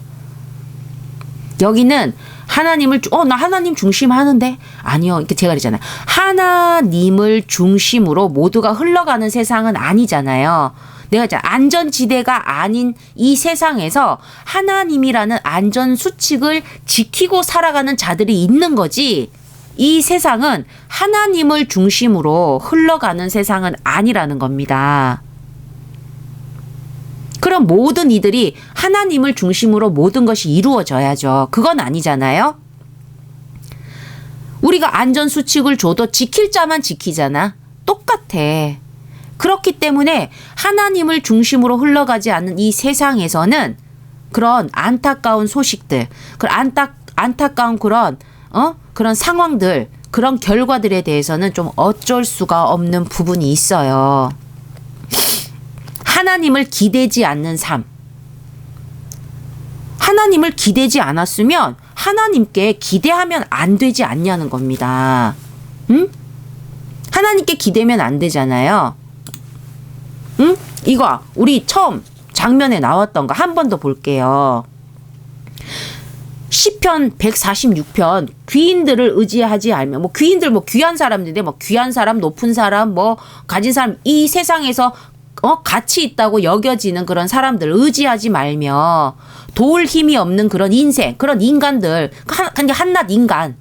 여기는 하나님을 나 하나님 중심 하는데 아니요. 이렇게 제가 그랬잖아요. 하나님을 중심으로 모두가 흘러가는 세상은 아니잖아요. 내가 이제 안전지대가 아닌 이 세상에서 하나님이라는 안전 수칙을 지키고 살아가는 자들이 있는 거지, 이 세상은 하나님을 중심으로 흘러가는 세상은 아니라는 겁니다. 그럼 모든 이들이 하나님을 중심으로 모든 것이 이루어져야죠. 그건 아니잖아요. 우리가 안전수칙을 줘도 지킬 자만 지키잖아. 똑같아. 그렇기 때문에 하나님을 중심으로 흘러가지 않는 이 세상에서는 그런 안타까운 소식들, 안타까운 그런 상황들, 그런 결과들에 대해서는 좀 어쩔 수가 없는 부분이 있어요. 하나님을 기대지 않는 삶. 하나님을 기대지 않았으면 하나님께 기대하면 안 되지 않냐는 겁니다. 응? 하나님께 기대면 안 되잖아요. 응? 이거 우리 처음 장면에 나왔던 거 한 번 더 볼게요. 시편 146편 귀인들을 의지하지 않으면, 귀인들 귀한 사람들인데 귀한 사람, 높은 사람, 가진 사람, 이 세상에서 가치 있다고 여겨지는 그런 사람들 의지하지 말며 도울 힘이 없는 그런 인생, 그런 인간들, 한낱 인간,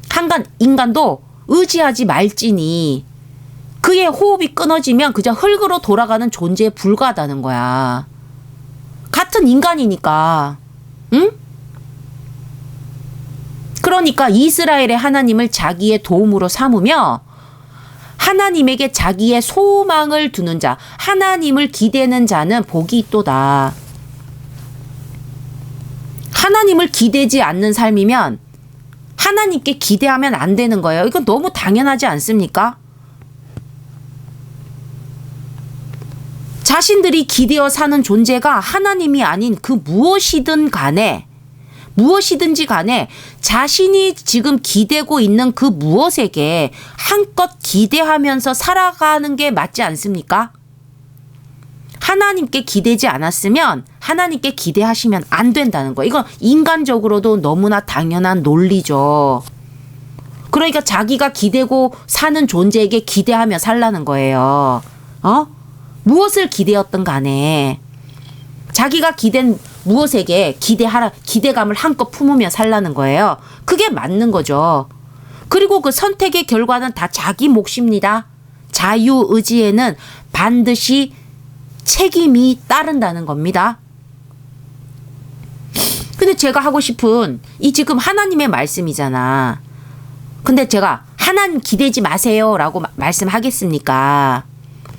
한간 인간도 의지하지 말지니 그의 호흡이 끊어지면 그저 흙으로 돌아가는 존재에 불과하다는 거야. 같은 인간이니까. 응? 그러니까 이스라엘의 하나님을 자기의 도움으로 삼으며 하나님에게 자기의 소망을 두는 자, 하나님을 기대는 자는 복이 있도다. 하나님을 기대지 않는 삶이면 하나님께 기대하면 안 되는 거예요. 이건 너무 당연하지 않습니까? 자신들이 기대어 사는 존재가 하나님이 아닌 그 무엇이든지 간에 자신이 지금 기대고 있는 그 무엇에게 한껏 기대하면서 살아가는 게 맞지 않습니까? 하나님께 기대지 않았으면 하나님께 기대하시면 안 된다는 거예요. 이건 인간적으로도 너무나 당연한 논리죠. 그러니까 자기가 기대고 사는 존재에게 기대하며 살라는 거예요. 무엇을 기대었든 간에 자기가 기댄 무엇에게 기대감을 한껏 품으며 살라는 거예요. 그게 맞는 거죠. 그리고 그 선택의 결과는 다 자기 몫입니다. 자유의지에는 반드시 책임이 따른다는 겁니다. 근데 제가 하고 싶은 이 지금 하나님의 말씀이잖아. 근데 제가 하나님 기대지 마세요 라고 말씀하겠습니까?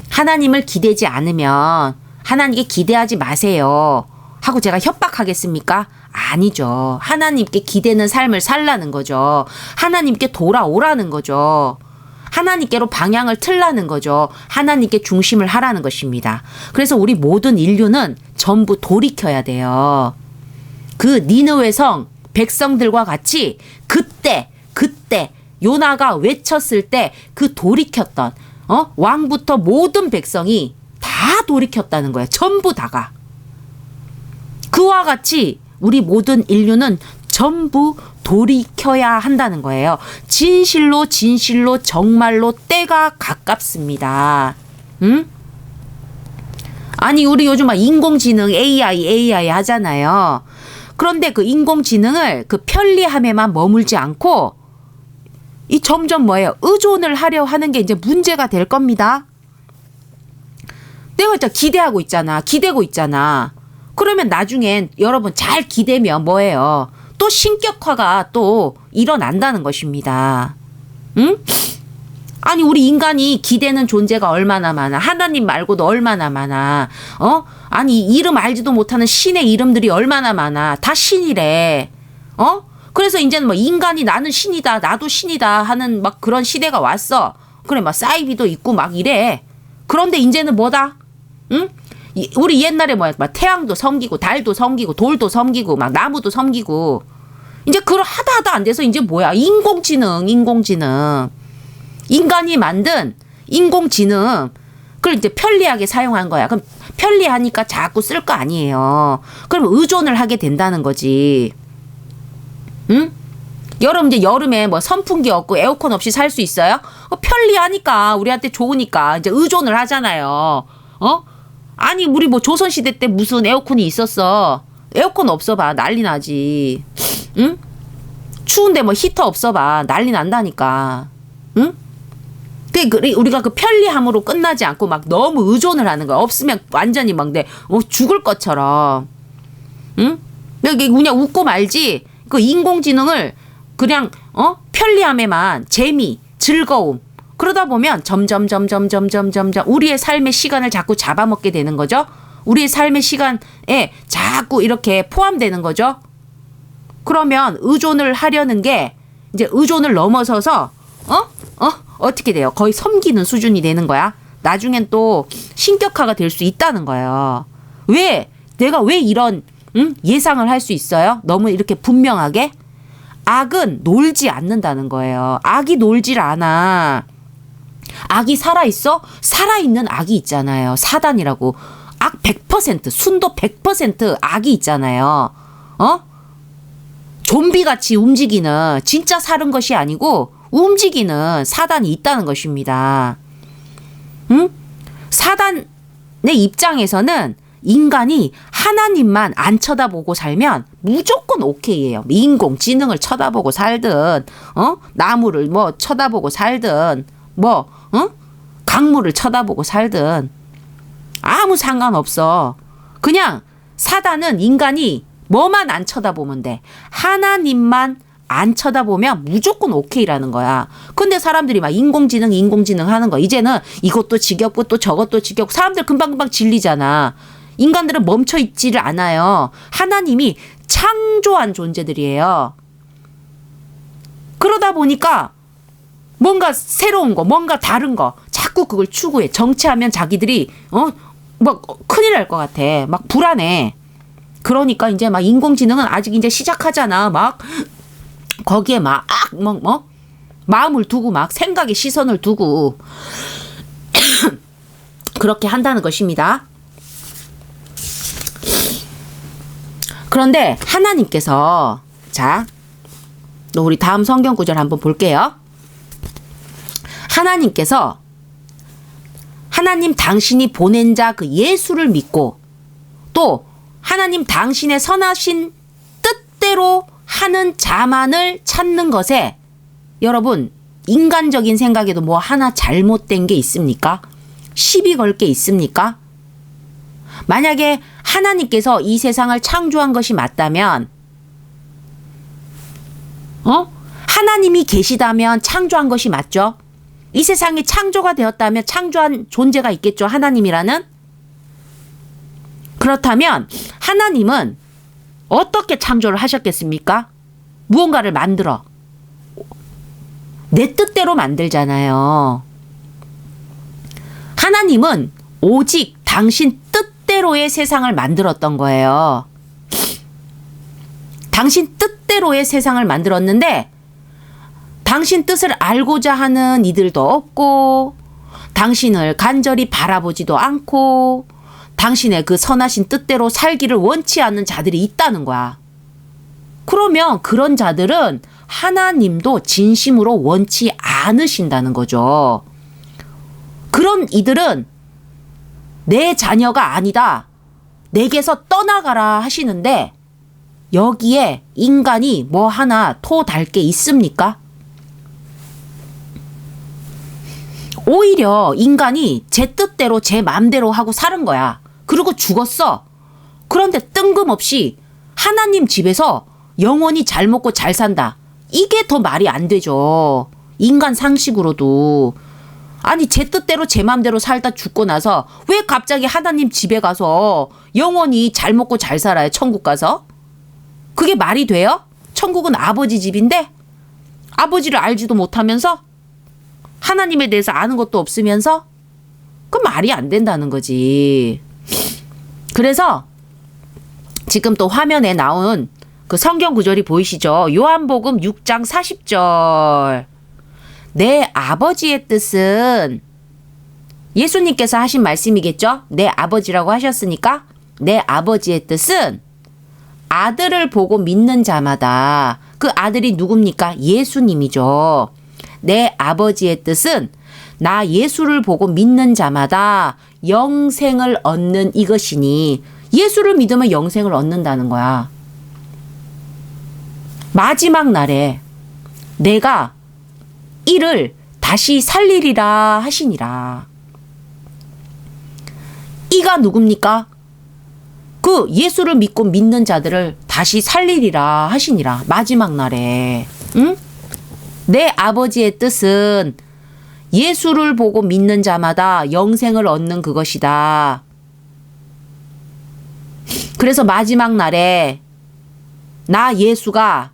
하나님을 기대지 않으면 하나님께 기대하지 마세요 하고 제가 협박하겠습니까? 아니죠. 하나님께 기대는 삶을 살라는 거죠. 하나님께 돌아오라는 거죠. 하나님께로 방향을 틀라는 거죠. 하나님께 중심을 하라는 것입니다. 그래서 우리 모든 인류는 전부 돌이켜야 돼요. 그 니느웨 성 백성들과 같이 그때 요나가 외쳤을 때 그 돌이켰던 왕부터 모든 백성이 다 돌이켰다는 거예요. 전부 다가. 그와 같이 우리 모든 인류는 전부 돌이켜야 한다는 거예요. 진실로 정말로 때가 가깝습니다. 응? 아니 우리 요즘 막 인공지능 AI 하잖아요. 그런데 그 인공지능을 그 편리함에만 머물지 않고 이 점점 뭐예요? 의존을 하려 하는 게 이제 문제가 될 겁니다. 내가 진짜 기대고 있잖아. 그러면 나중엔 여러분 잘 기대면 뭐예요? 또 신격화가 또 일어난다는 것입니다. 응? 아니 우리 인간이 기대는 존재가 얼마나 많아. 하나님 말고도 얼마나 많아. 아니 이름 알지도 못하는 신의 이름들이 얼마나 많아. 다 신이래. 그래서 이제는 뭐 인간이 나는 신이다 나도 신이다 하는 막 그런 시대가 왔어. 그래 막 사이비도 있고 막 이래. 그런데 이제는 뭐다? 응? 우리 옛날에 뭐야 막 태양도 섬기고 달도 섬기고 돌도 섬기고 막 나무도 섬기고 이제 그걸 하다 안 돼서 이제 뭐야 인공지능 인간이 만든 인공지능 그걸 이제 편리하게 사용한 거야. 그럼 편리하니까 자꾸 쓸 거 아니에요. 그럼 의존을 하게 된다는 거지. 응? 여러분 이제 여름에 뭐 선풍기 없고 에어컨 없이 살 수 있어요? 편리하니까 우리한테 좋으니까 이제 의존을 하잖아요. 아니 우리 뭐 조선시대 때 무슨 에어컨이 있었어. 에어컨 없어봐 난리 나지. 응? 추운데 뭐 히터 없어봐 난리 난다니까. 응? 우리가 그 편리함으로 끝나지 않고 막 너무 의존을 하는 거야. 없으면 완전히 막 죽을 것처럼. 응? 그냥 웃고 말지. 그 인공지능을 그냥 편리함에만 재미, 즐거움 그러다 보면 점점 우리의 삶의 시간을 자꾸 잡아먹게 되는 거죠. 우리의 삶의 시간에 자꾸 이렇게 포함되는 거죠. 그러면 의존을 하려는 게 이제 의존을 넘어서서 어떻게 돼요? 거의 섬기는 수준이 되는 거야. 나중엔 또 신격화가 될 수 있다는 거예요. 내가 왜 이런 예상을 할 수 있어요? 너무 이렇게 분명하게? 악은 놀지 않는다는 거예요. 악이 놀질 않아. 악이 살아있어? 살아있는 악이 있잖아요. 사단이라고. 악 100%, 순도 100% 악이 있잖아요. 좀비같이 움직이는 진짜 사는 것이 아니고 움직이는 사단이 있다는 것입니다. 응? 사단의 입장에서는 인간이 하나님만 안 쳐다보고 살면 무조건 오케이예요. 인공지능을 쳐다보고 살든, 나무를 뭐 쳐다보고 살든, 강물을 쳐다보고 살든 아무 상관없어. 그냥 사단은 인간이 뭐만 안 쳐다보면 돼. 하나님만 안 쳐다보면 무조건 오케이라는 거야. 근데 사람들이 막 인공지능 하는 거 이제는 이것도 지겹고 또 저것도 지겹고 사람들 금방금방 질리잖아. 인간들은 멈춰 있지를 않아요. 하나님이 창조한 존재들이에요. 그러다 보니까 뭔가 새로운 거, 뭔가 다른 거 자꾸 그걸 추구해. 정체하면 자기들이 막 큰일 날 것 같아. 막 불안해. 그러니까 이제 막 인공지능은 아직 이제 시작하잖아. 막 거기에 막 마음을 두고 막 생각에 시선을 두고 그렇게 한다는 것입니다. 그런데 하나님께서 우리 다음 성경 구절 한번 볼게요. 하나님께서 하나님 당신이 보낸 자 그 예수를 믿고 또 하나님 당신의 선하신 뜻대로 하는 자만을 찾는 것에 여러분 인간적인 생각에도 뭐 하나 잘못된 게 있습니까? 시비 걸 게 있습니까? 만약에 하나님께서 이 세상을 창조한 것이 맞다면 하나님이 계시다면 창조한 것이 맞죠? 이 세상이 창조가 되었다면 창조한 존재가 있겠죠. 하나님이라는. 그렇다면 하나님은 어떻게 창조를 하셨겠습니까? 무언가를 만들어. 내 뜻대로 만들잖아요. 하나님은 오직 당신 뜻대로의 세상을 만들었던 거예요. 당신 뜻대로의 세상을 만들었는데 당신 뜻을 알고자 하는 이들도 없고 당신을 간절히 바라보지도 않고 당신의 그 선하신 뜻대로 살기를 원치 않는 자들이 있다는 거야. 그러면 그런 자들은 하나님도 진심으로 원치 않으신다는 거죠. 그런 이들은 내 자녀가 아니다. 내게서 떠나가라 하시는데 여기에 인간이 뭐 하나 토 달 게 있습니까? 오히려 인간이 제 뜻대로 제 맘대로 하고 사는 거야. 그리고 죽었어. 그런데 뜬금없이 하나님 집에서 영원히 잘 먹고 잘 산다. 이게 더 말이 안 되죠. 인간 상식으로도. 아니 제 뜻대로 제 맘대로 살다 죽고 나서 왜 갑자기 하나님 집에 가서 영원히 잘 먹고 잘 살아요? 천국 가서? 그게 말이 돼요? 천국은 아버지 집인데 아버지를 알지도 못하면서 하나님에 대해서 아는 것도 없으면서 그 말이 안 된다는 거지. 그래서 지금 또 화면에 나온 그 성경 구절이 보이시죠? 요한복음 6장 40절. 내 아버지의 뜻은 예수님께서 하신 말씀이겠죠? 내 아버지라고 하셨으니까 내 아버지의 뜻은 아들을 보고 믿는 자마다, 그 아들이 누굽니까? 예수님이죠. 내 아버지의 뜻은 나 예수를 보고 믿는 자마다 영생을 얻는 이것이니, 예수를 믿으면 영생을 얻는다는 거야. 마지막 날에 내가 이를 다시 살리리라 하시니라. 이가 누굽니까? 그 예수를 믿고 믿는 자들을 다시 살리리라 하시니라. 마지막 날에. 응? 내 아버지의 뜻은 예수를 보고 믿는 자마다 영생을 얻는 그것이다. 그래서 마지막 날에 나 예수가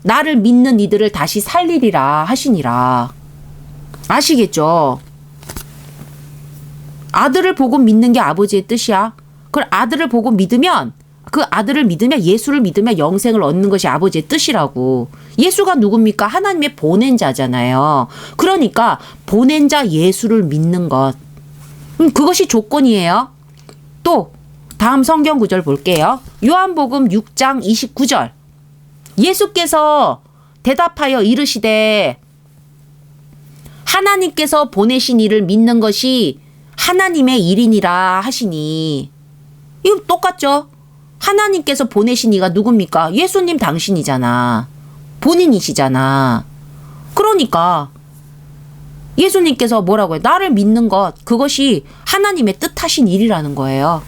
나를 믿는 이들을 다시 살리리라 하시니라. 아시겠죠? 아들을 보고 믿는 게 아버지의 뜻이야. 그걸 아들을 보고 믿으면, 그 아들을 믿으면, 예수를 믿으면 영생을 얻는 것이 아버지의 뜻이라고. 예수가 누굽니까? 하나님의 보낸 자잖아요. 그러니까 보낸 자 예수를 믿는 것. 그것이 조건이에요. 또 다음 성경 구절 볼게요. 요한복음 6장 29절. 예수께서 대답하여 이르시되 하나님께서 보내신 이를 믿는 것이 하나님의 일이니라 하시니. 이거 똑같죠? 하나님께서 보내신 이가 누굽니까? 예수님 당신이잖아. 본인이시잖아. 그러니까 예수님께서 뭐라고 해? 나를 믿는 것, 그것이 하나님의 뜻하신 일이라는 거예요.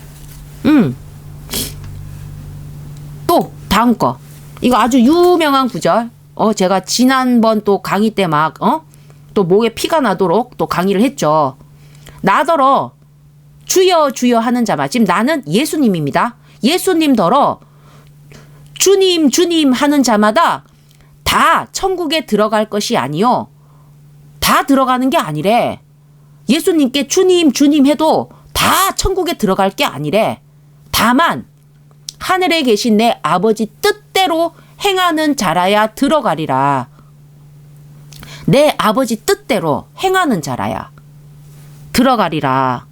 또 다음 거. 이거 아주 유명한 구절. 제가 지난번 또 강의 때 막 또 목에 피가 나도록 또 강의를 했죠. 나더러 주여 주여 하는 자마. 지금 나는 예수님입니다. 예수님더러 주님 주님 하는 자마다 다 천국에 들어갈 것이 아니요. 다 들어가는 게 아니래. 예수님께 주님 주님 해도 다 천국에 들어갈 게 아니래. 다만 하늘에 계신 내 아버지 뜻대로 행하는 자라야 들어가리라. 내 아버지 뜻대로 행하는 자라야 들어가리라.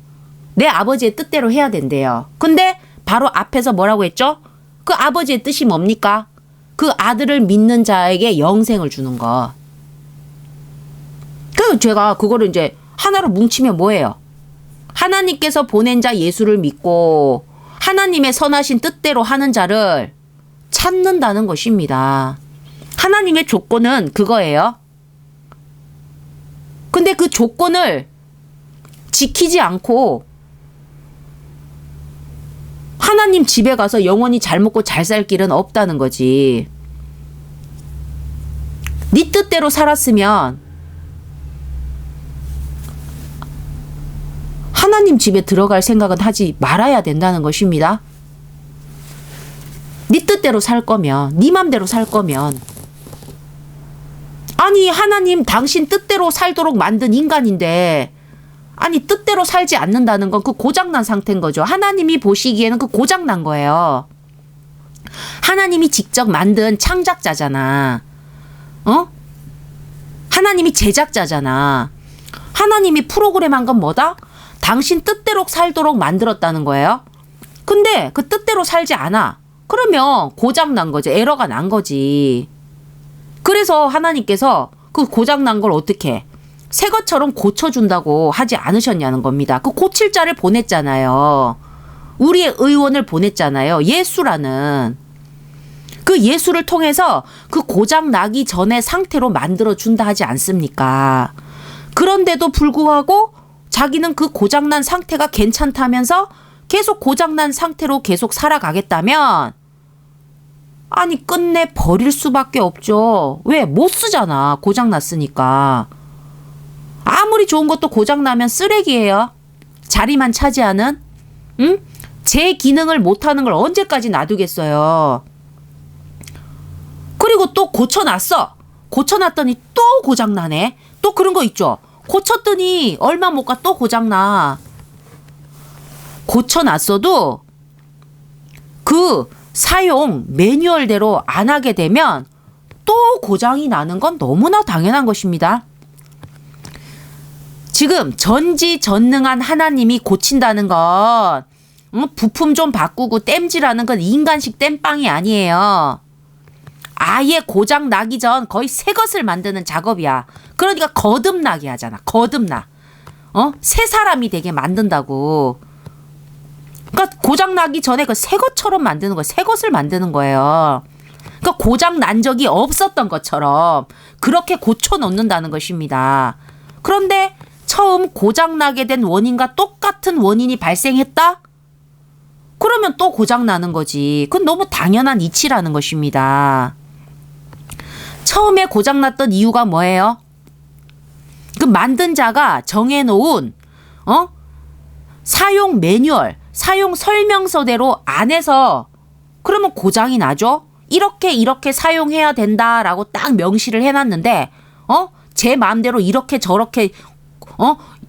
내 아버지의 뜻대로 해야 된대요. 근데 바로 앞에서 뭐라고 했죠? 그 아버지의 뜻이 뭡니까? 그 아들을 믿는 자에게 영생을 주는 것. 그 제가 그거를 이제 하나로 뭉치면 뭐예요? 하나님께서 보낸 자 예수를 믿고 하나님의 선하신 뜻대로 하는 자를 찾는다는 것입니다. 하나님의 조건은 그거예요. 근데 그 조건을 지키지 않고 하나님 집에 가서 영원히 잘 먹고 잘 살 길은 없다는 거지. 네 뜻대로 살았으면 하나님 집에 들어갈 생각은 하지 말아야 된다는 것입니다. 네 뜻대로 살 거면, 네 맘대로 살 거면 아니 하나님 당신 뜻대로 살도록 만든 인간인데 아니 뜻대로 살지 않는다는 건 그 고장난 상태인 거죠. 하나님이 보시기에는 그 고장난 거예요. 하나님이 직접 만든 창작자잖아. 하나님이 제작자잖아. 하나님이 프로그램한 건 뭐다? 당신 뜻대로 살도록 만들었다는 거예요. 근데 그 뜻대로 살지 않아. 그러면 고장난 거지. 에러가 난 거지. 그래서 하나님께서 그 고장난 걸 어떻게 새 것처럼 고쳐준다고 하지 않으셨냐는 겁니다. 그 고칠 자를 보냈잖아요. 우리의 의원을 보냈잖아요. 예수라는. 그 예수를 통해서 그 고장 나기 전의 상태로 만들어준다 하지 않습니까? 그런데도 불구하고 자기는 그 고장난 상태가 괜찮다면서 계속 고장난 상태로 계속 살아가겠다면 아니 끝내 버릴 수밖에 없죠. 왜? 못 쓰잖아. 고장났으니까. 아무리 좋은 것도 고장나면 쓰레기예요. 자리만 차지하는. 응? 제 기능을 못하는 걸 언제까지 놔두겠어요. 그리고 또 고쳐놨어. 고쳐놨더니 또 고장나네. 또 그런 거 있죠. 고쳤더니 얼마 못 가 또 고장나. 고쳐놨어도 그 사용 매뉴얼대로 안 하게 되면 또 고장이 나는 건 너무나 당연한 것입니다. 지금 전지전능한 하나님이 고친다는 건 부품 좀 바꾸고 땜질하는 건 인간식 땜빵이 아니에요. 아예 고장 나기 전 거의 새 것을 만드는 작업이야. 그러니까 거듭나게 하잖아. 거듭나. 새 사람이 되게 만든다고. 그러니까 고장 나기 전에 그 새 것처럼 만드는 거예요. 새 것을 만드는 거예요. 그러니까 고장 난 적이 없었던 것처럼 그렇게 고쳐 놓는다는 것입니다. 그런데 처음 고장 나게 된 원인과 똑같은 원인이 발생했다? 그러면 또 고장 나는 거지. 그건 너무 당연한 이치라는 것입니다. 처음에 고장 났던 이유가 뭐예요? 그 만든 자가 정해놓은 사용 매뉴얼, 사용 설명서대로 안 해서 그러면 고장이 나죠? 이렇게 사용해야 된다라고 딱 명시를 해놨는데 제 마음대로 이렇게 저렇게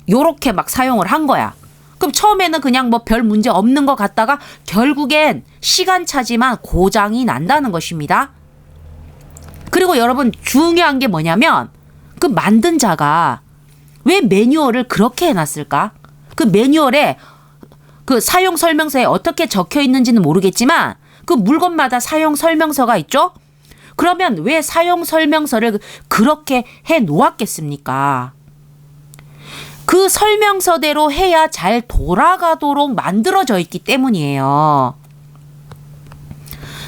요렇게 막 사용을 한 거야. 그럼 처음에는 그냥 뭐 별 문제 없는 것 같다가 결국엔 시간차지만 고장이 난다는 것입니다. 그리고 여러분 중요한 게 뭐냐면 그 만든 자가 왜 매뉴얼을 그렇게 해놨을까? 그 매뉴얼에 그 사용 설명서에 어떻게 적혀 있는지는 모르겠지만 그 물건마다 사용 설명서가 있죠? 그러면 왜 사용 설명서를 그렇게 해 놓았겠습니까? 그 설명서대로 해야 잘 돌아가도록 만들어져 있기 때문이에요.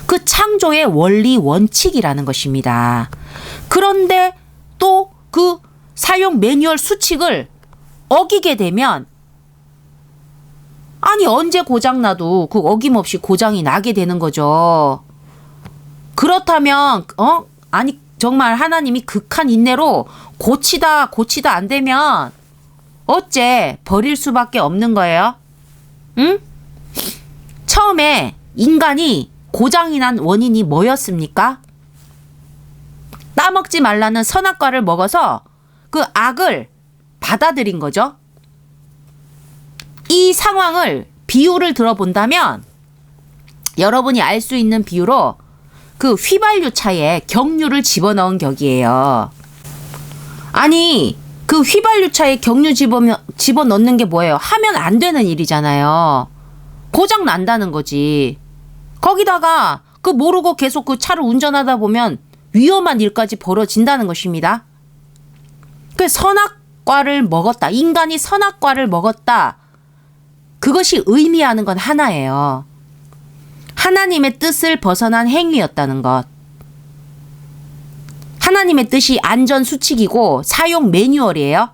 그 창조의 원리 원칙이라는 것입니다. 그런데 또 그 사용 매뉴얼 수칙을 어기게 되면 아니 언제 고장나도 그 어김없이 고장이 나게 되는 거죠. 그렇다면 아니 정말 하나님이 극한 인내로 고치다 안 되면 어째 버릴 수밖에 없는 거예요? 응? 처음에 인간이 고장이 난 원인이 뭐였습니까? 따먹지 말라는 선악과를 먹어서 그 악을 받아들인 거죠. 이 상황을 비유를 들어본다면 여러분이 알 수 있는 비유로 그 휘발유차에 경유를 집어넣은 격이에요. 아니 그 휘발유차에 경유 집어넣는 게 뭐예요? 하면 안 되는 일이잖아요. 고장 난다는 거지. 거기다가 그 모르고 계속 그 차를 운전하다 보면 위험한 일까지 벌어진다는 것입니다. 그 선악과를 먹었다. 인간이 선악과를 먹었다. 그것이 의미하는 건 하나예요. 하나님의 뜻을 벗어난 행위였다는 것. 하나님의 뜻이 안전 수칙이고 사용 매뉴얼이에요.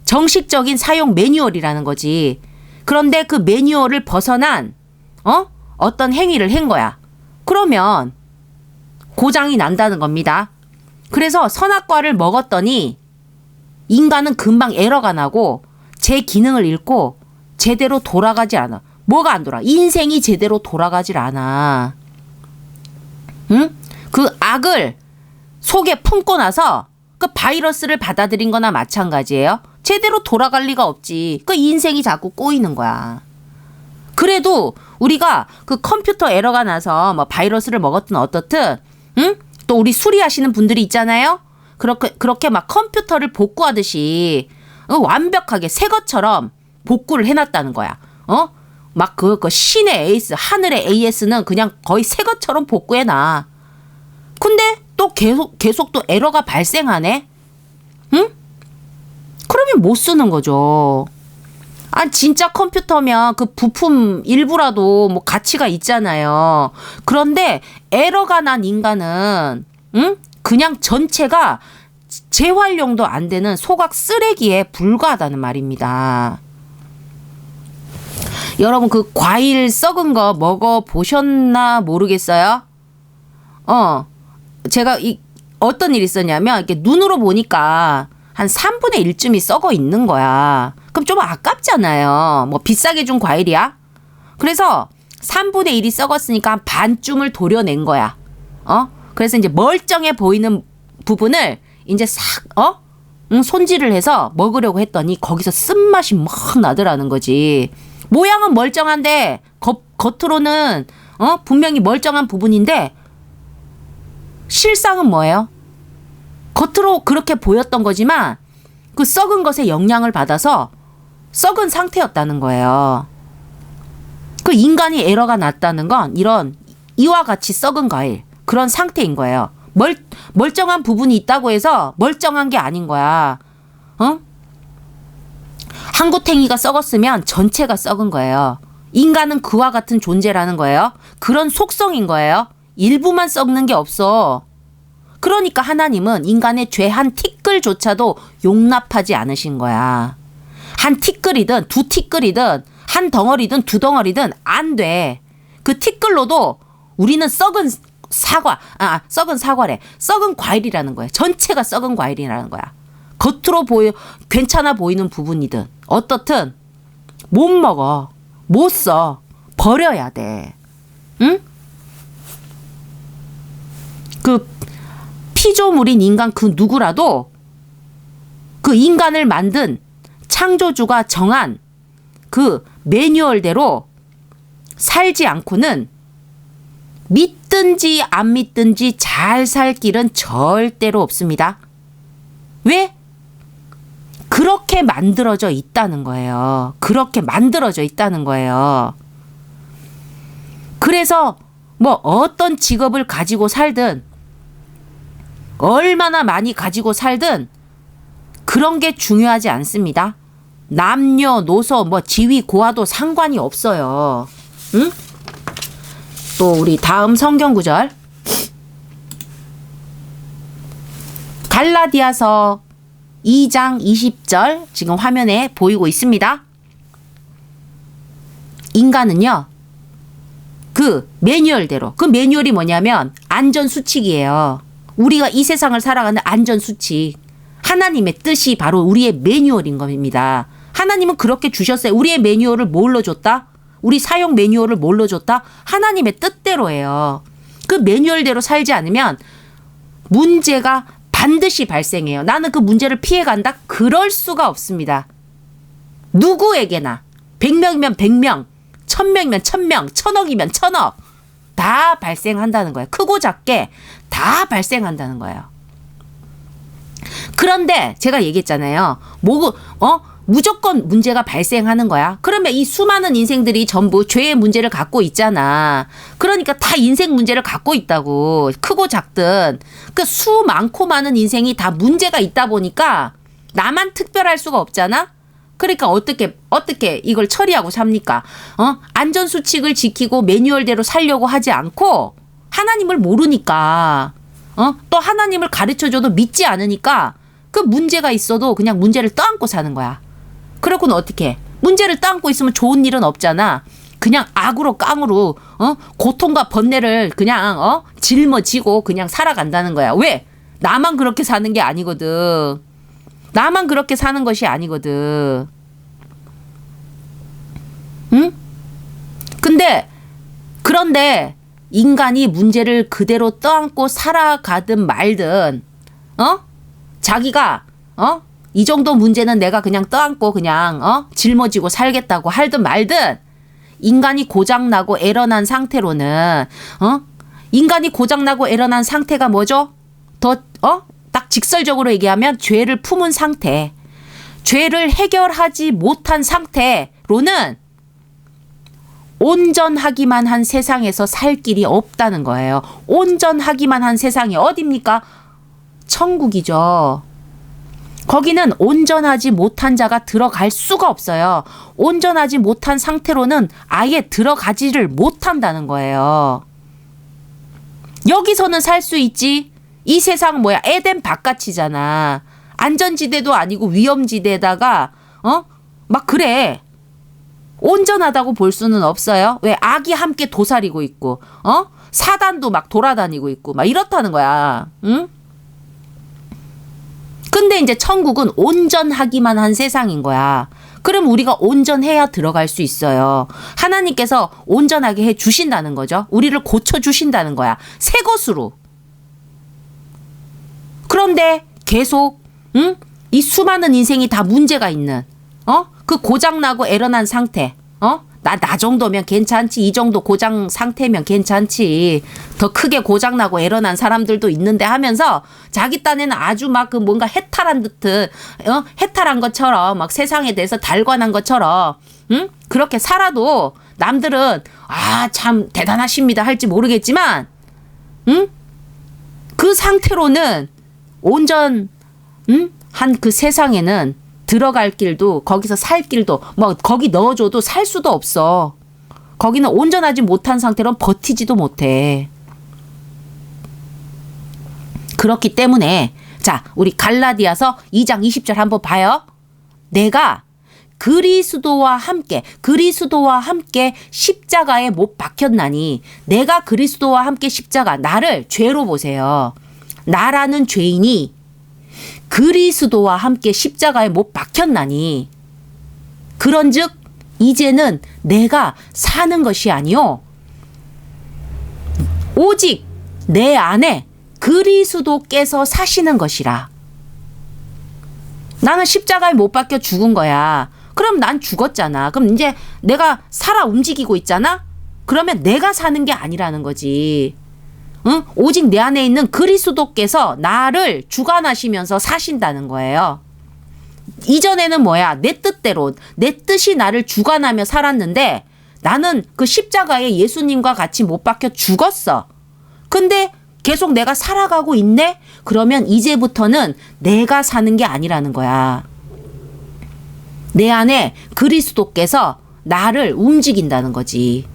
정식적인 사용 매뉴얼이라는 거지. 그런데 그 매뉴얼을 벗어난 어떤 행위를 한 거야. 그러면 고장이 난다는 겁니다. 그래서 선악과를 먹었더니 인간은 금방 에러가 나고 제 기능을 잃고 제대로 돌아가지 않아. 뭐가 안 돌아? 인생이 제대로 돌아가질 않아. 응? 그 악을 속에 품고 나서 그 바이러스를 받아들인 거나 마찬가지예요. 제대로 돌아갈 리가 없지. 그 인생이 자꾸 꼬이는 거야. 그래도 우리가 그 컴퓨터 에러가 나서 뭐 바이러스를 먹었든 어떻든, 응? 또 우리 수리하시는 분들이 있잖아요. 그렇게 막 컴퓨터를 복구하듯이 완벽하게 새 것처럼 복구를 해놨다는 거야. 막 그 신의 에이스, 하늘의 AS는 그냥 거의 새 것처럼 복구해놔. 근데 또 계속 또 에러가 발생하네? 응? 그러면 못 쓰는 거죠. 아, 진짜 컴퓨터면 그 부품 일부라도 뭐 가치가 있잖아요. 그런데 에러가 난 인간은, 응? 그냥 전체가 재활용도 안 되는 소각 쓰레기에 불과하다는 말입니다. 여러분, 그 과일 썩은 거 먹어보셨나 모르겠어요? 제가 어떤 일이 있었냐면, 이렇게 눈으로 보니까 한 3분의 1쯤이 썩어 있는 거야. 그럼 좀 아깝잖아요. 뭐 비싸게 준 과일이야. 그래서 3분의 1이 썩었으니까 한 반쯤을 도려낸 거야. 그래서 이제 멀쩡해 보이는 부분을 이제 싹, 손질을 해서 먹으려고 했더니 거기서 쓴맛이 막 나더라는 거지. 모양은 멀쩡한데 겉으로는 분명히 멀쩡한 부분인데 실상은 뭐예요? 겉으로 그렇게 보였던 거지만 그 썩은 것에 영향을 받아서 썩은 상태였다는 거예요. 그 인간이 에러가 났다는 건 이와 같이 썩은 과일, 그런 상태인 거예요. 멀쩡한 부분이 있다고 해서 멀쩡한 게 아닌 거야. 한구탱이가 썩었으면 전체가 썩은 거예요. 인간은 그와 같은 존재라는 거예요. 그런 속성인 거예요. 일부만 썩는 게 없어. 그러니까 하나님은 인간의 죄 한 티끌조차도 용납하지 않으신 거야. 한 티끌이든 두 티끌이든 한 덩어리든 두 덩어리든 안 돼. 그 티끌로도 우리는 썩은 사과래. 썩은 과일이라는 거야. 전체가 썩은 과일이라는 거야. 겉으로 괜찮아 보이는 부분이든 어떻든 못 먹어. 못 써. 버려야 돼. 응? 그 피조물인 인간 그 누구라도 그 인간을 만든 창조주가 정한 그 매뉴얼대로 살지 않고는 믿든지 안 믿든지 잘 살 길은 절대로 없습니다. 왜? 그렇게 만들어져 있다는 거예요. 그렇게 만들어져 있다는 거예요. 그래서 뭐 어떤 직업을 가지고 살든 얼마나 많이 가지고 살든 그런 게 중요하지 않습니다. 남녀노소 뭐 지위 고하도 상관이 없어요. 응? 또 우리 다음 성경 구절 갈라디아서 2장 20절 지금 화면에 보이고 있습니다. 인간은요, 그 매뉴얼대로, 그 매뉴얼이 뭐냐면 안전수칙이에요. 우리가 이 세상을 살아가는 안전수칙. 하나님의 뜻이 바로 우리의 매뉴얼인 겁니다. 하나님은 그렇게 주셨어요. 우리의 매뉴얼을 뭘로 줬다? 우리 사용 매뉴얼을 뭘로 줬다? 하나님의 뜻대로예요. 그 매뉴얼대로 살지 않으면 문제가 반드시 발생해요. 나는 그 문제를 피해간다? 그럴 수가 없습니다. 누구에게나 100명이면 100명, 1000명이면 1000명, 1000억이면 1000억 다 발생한다는 거예요. 크고 작게 다 발생한다는 거예요. 그런데 제가 얘기했잖아요. 무조건 문제가 발생하는 거야. 그러면 이 수많은 인생들이 전부 죄의 문제를 갖고 있잖아. 그러니까 다 인생 문제를 갖고 있다고. 크고 작든. 그 수 많고 많은 인생이 다 문제가 있다 보니까 나만 특별할 수가 없잖아. 그러니까 어떻게 이걸 처리하고 삽니까? 안전수칙을 지키고 매뉴얼대로 살려고 하지 않고 하나님을 모르니까 또 하나님을 가르쳐줘도 믿지 않으니까 그 문제가 있어도 그냥 문제를 떠안고 사는 거야. 그러고는 어떻게? 문제를 떠안고 있으면 좋은 일은 없잖아. 그냥 악으로 깡으로 고통과 번뇌를 그냥 짊어지고 그냥 살아간다는 거야. 왜? 나만 그렇게 사는 게 아니거든. 나만 그렇게 사는 것이 아니거든. 응? 그런데 인간이 문제를 그대로 떠안고 살아가든 말든, 자기가, 이 정도 문제는 내가 그냥 떠안고 그냥, 짊어지고 살겠다고 할든 말든, 인간이 고장나고 에러난 상태로는, 인간이 고장나고 에러난 상태가 뭐죠? 딱 직설적으로 얘기하면 죄를 품은 상태. 죄를 해결하지 못한 상태로는 온전하기만 한 세상에서 살 길이 없다는 거예요. 온전하기만 한 세상이 어딥니까? 천국이죠. 거기는 온전하지 못한 자가 들어갈 수가 없어요. 온전하지 못한 상태로는 아예 들어가지를 못한다는 거예요. 여기서는 살 수 있지. 이 세상 뭐야? 에덴 바깥이잖아. 안전지대도 아니고 위험지대에다가 막 그래. 온전하다고 볼 수는 없어요. 왜? 악이 함께 도사리고 있고, 사단도 막 돌아다니고 있고, 막 이렇다는 거야. 응? 근데 이제 천국은 온전하기만 한 세상인 거야. 그럼 우리가 온전해야 들어갈 수 있어요. 하나님께서 온전하게 해 주신다는 거죠. 우리를 고쳐 주신다는 거야. 새 것으로. 그런데 계속, 이 수많은 인생이 다 문제가 있는, 그 고장나고 에러난 상태, 나 정도면 괜찮지. 이 정도 고장 상태면 괜찮지. 더 크게 고장나고 에러난 사람들도 있는데 하면서 자기 딴에는 아주 막 그 뭔가 해탈한 듯한, 해탈한 것처럼 막 세상에 대해서 달관한 것처럼, 그렇게 살아도 남들은 참 대단하십니다 할지 모르겠지만, 그 상태로는 온전, 한 그 세상에는 들어갈 길도 거기서 살 길도 뭐 거기 넣어줘도 살 수도 없어. 거기는 온전하지 못한 상태로는 버티지도 못해. 그렇기 때문에 자 우리 갈라디아서 2장 20절 한번 봐요. 내가 그리스도와 함께 십자가에 못 박혔나니 내가 그리스도와 함께 십자가 나를 죄로 보세요. 나라는 죄인이 그리스도와 함께 십자가에 못 박혔나니 그런즉 이제는 내가 사는 것이 아니요 오직 내 안에 그리스도께서 사시는 것이라. 나는 십자가에 못 박혀 죽은 거야. 그럼 난 죽었잖아. 그럼 이제 내가 살아 움직이고 있잖아. 그러면 내가 사는 게 아니라는 거지. 응? 오직 내 안에 있는 그리스도께서 나를 주관하시면서 사신다는 거예요. 이전에는 뭐야? 내 뜻대로, 내 뜻이 나를 주관하며 살았는데 나는 그 십자가에 예수님과 같이 못 박혀 죽었어. 근데 계속 내가 살아가고 있네? 그러면 이제부터는 내가 사는 게 아니라는 거야. 내 안에 그리스도께서 나를 움직인다는 거지.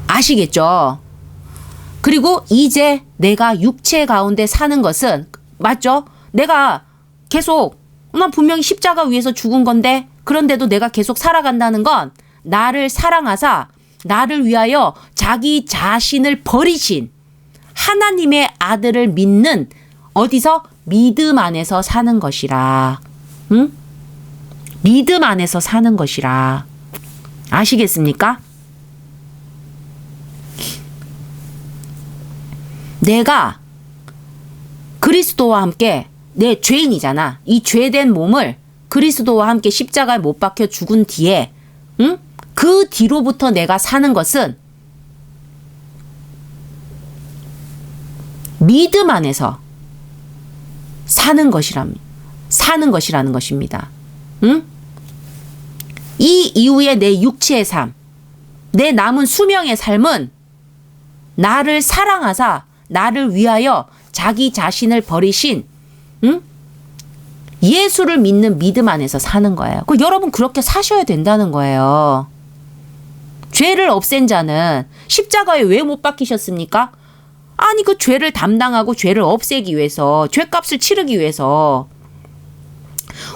아시겠죠? 그리고 이제 내가 육체 가운데 사는 것은 맞죠? 내가 계속 난 분명히 십자가 위에서 죽은 건데 그런데도 내가 계속 살아간다는 건 나를 사랑하사 나를 위하여 자기 자신을 버리신 하나님의 아들을 믿는 어디서? 믿음 안에서 사는 것이라. 응? 믿음 안에서 사는 것이라. 아시겠습니까? 내가 그리스도와 함께 내 죄인이잖아. 이 죄된 몸을 그리스도와 함께 십자가에 못 박혀 죽은 뒤에 응? 그 뒤로부터 내가 사는 것은 믿음 안에서 사는 것이라는 것입니다. 응? 이 이후에 내 육체의 삶, 내 남은 수명의 삶은 나를 사랑하사 나를 위하여 자기 자신을 버리신 예수를 믿는 믿음 안에서 사는 거예요. 여러분 그렇게 사셔야 된다는 거예요. 죄를 없앤 자는 십자가에 왜 못 박히셨습니까? 아니 그 죄를 담당하고 죄를 없애기 위해서, 죄값을 치르기 위해서,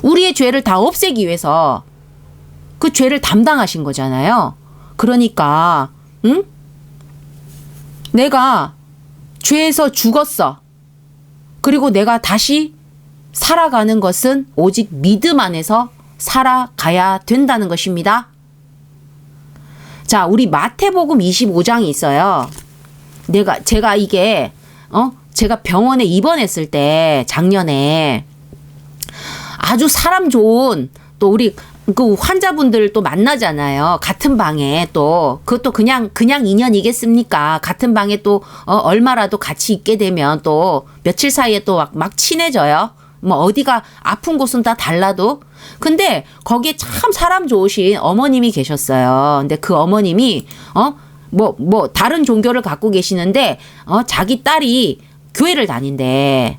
우리의 죄를 다 없애기 위해서 그 죄를 담당하신 거잖아요. 그러니까 내가 죄에서 죽었어. 그리고 내가 다시 살아가는 것은 오직 믿음 안에서 살아가야 된다는 것입니다. 자, 우리 마태복음 25장이 있어요. 제가 이게, 제가 병원에 입원했을 때, 작년에, 아주 사람 좋은, 또 우리, 그 환자분들 또 만나잖아요. 같은 방에 또, 그것도 그냥 인연이겠습니까? 같은 방에 또, 얼마라도 같이 있게 되면 또, 며칠 사이에 또 막 친해져요. 뭐, 어디가 아픈 곳은 다 달라도. 근데, 거기에 참 사람 좋으신 어머님이 계셨어요. 근데 그 어머님이, 다른 종교를 갖고 계시는데, 자기 딸이 교회를 다닌대.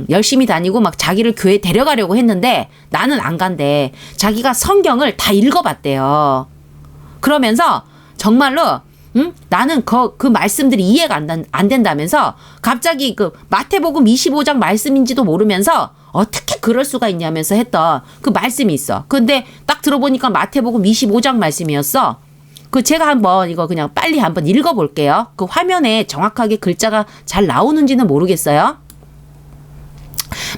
열심히 다니고 막 자기를 교회 데려가려고 했는데 나는 안 간대. 자기가 성경을 다 읽어봤대요. 그러면서 정말로 나는 그 말씀들이 이해가 안 된다면서 갑자기 그 마태복음 25장 말씀인지도 모르면서 어떻게 그럴 수가 있냐면서 했던 그 말씀이 있어. 근데 딱 들어보니까 마태복음 25장 말씀이었어. 그 제가 한번 이거 그냥 빨리 한번 읽어볼게요. 그 화면에 정확하게 글자가 잘 나오는지는 모르겠어요.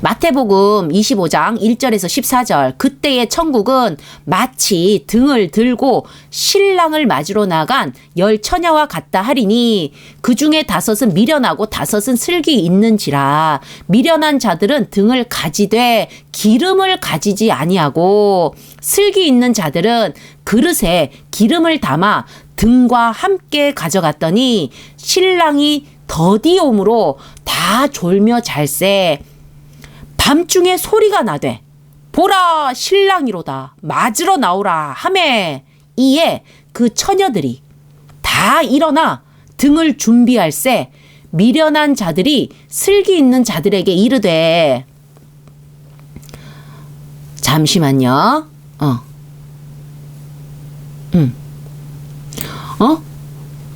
마태복음 25장 1절에서 14절. 그때의 천국은 마치 등을 들고 신랑을 맞으러 나간 10처녀와 같다 하리니 그 중에 5은 미련하고 5은 슬기 있는지라. 미련한 자들은 등을 가지되 기름을 가지지 아니하고 슬기 있는 자들은 그릇에 기름을 담아 등과 함께 가져갔더니 신랑이 더디옴으로 다 졸며 잘세. 밤중에 소리가 나되 보라 신랑이로다 맞으러 나오라 하매 이에 그 처녀들이 다 일어나 등을 준비할세. 미련한 자들이 슬기 있는 자들에게 이르되 잠시만요.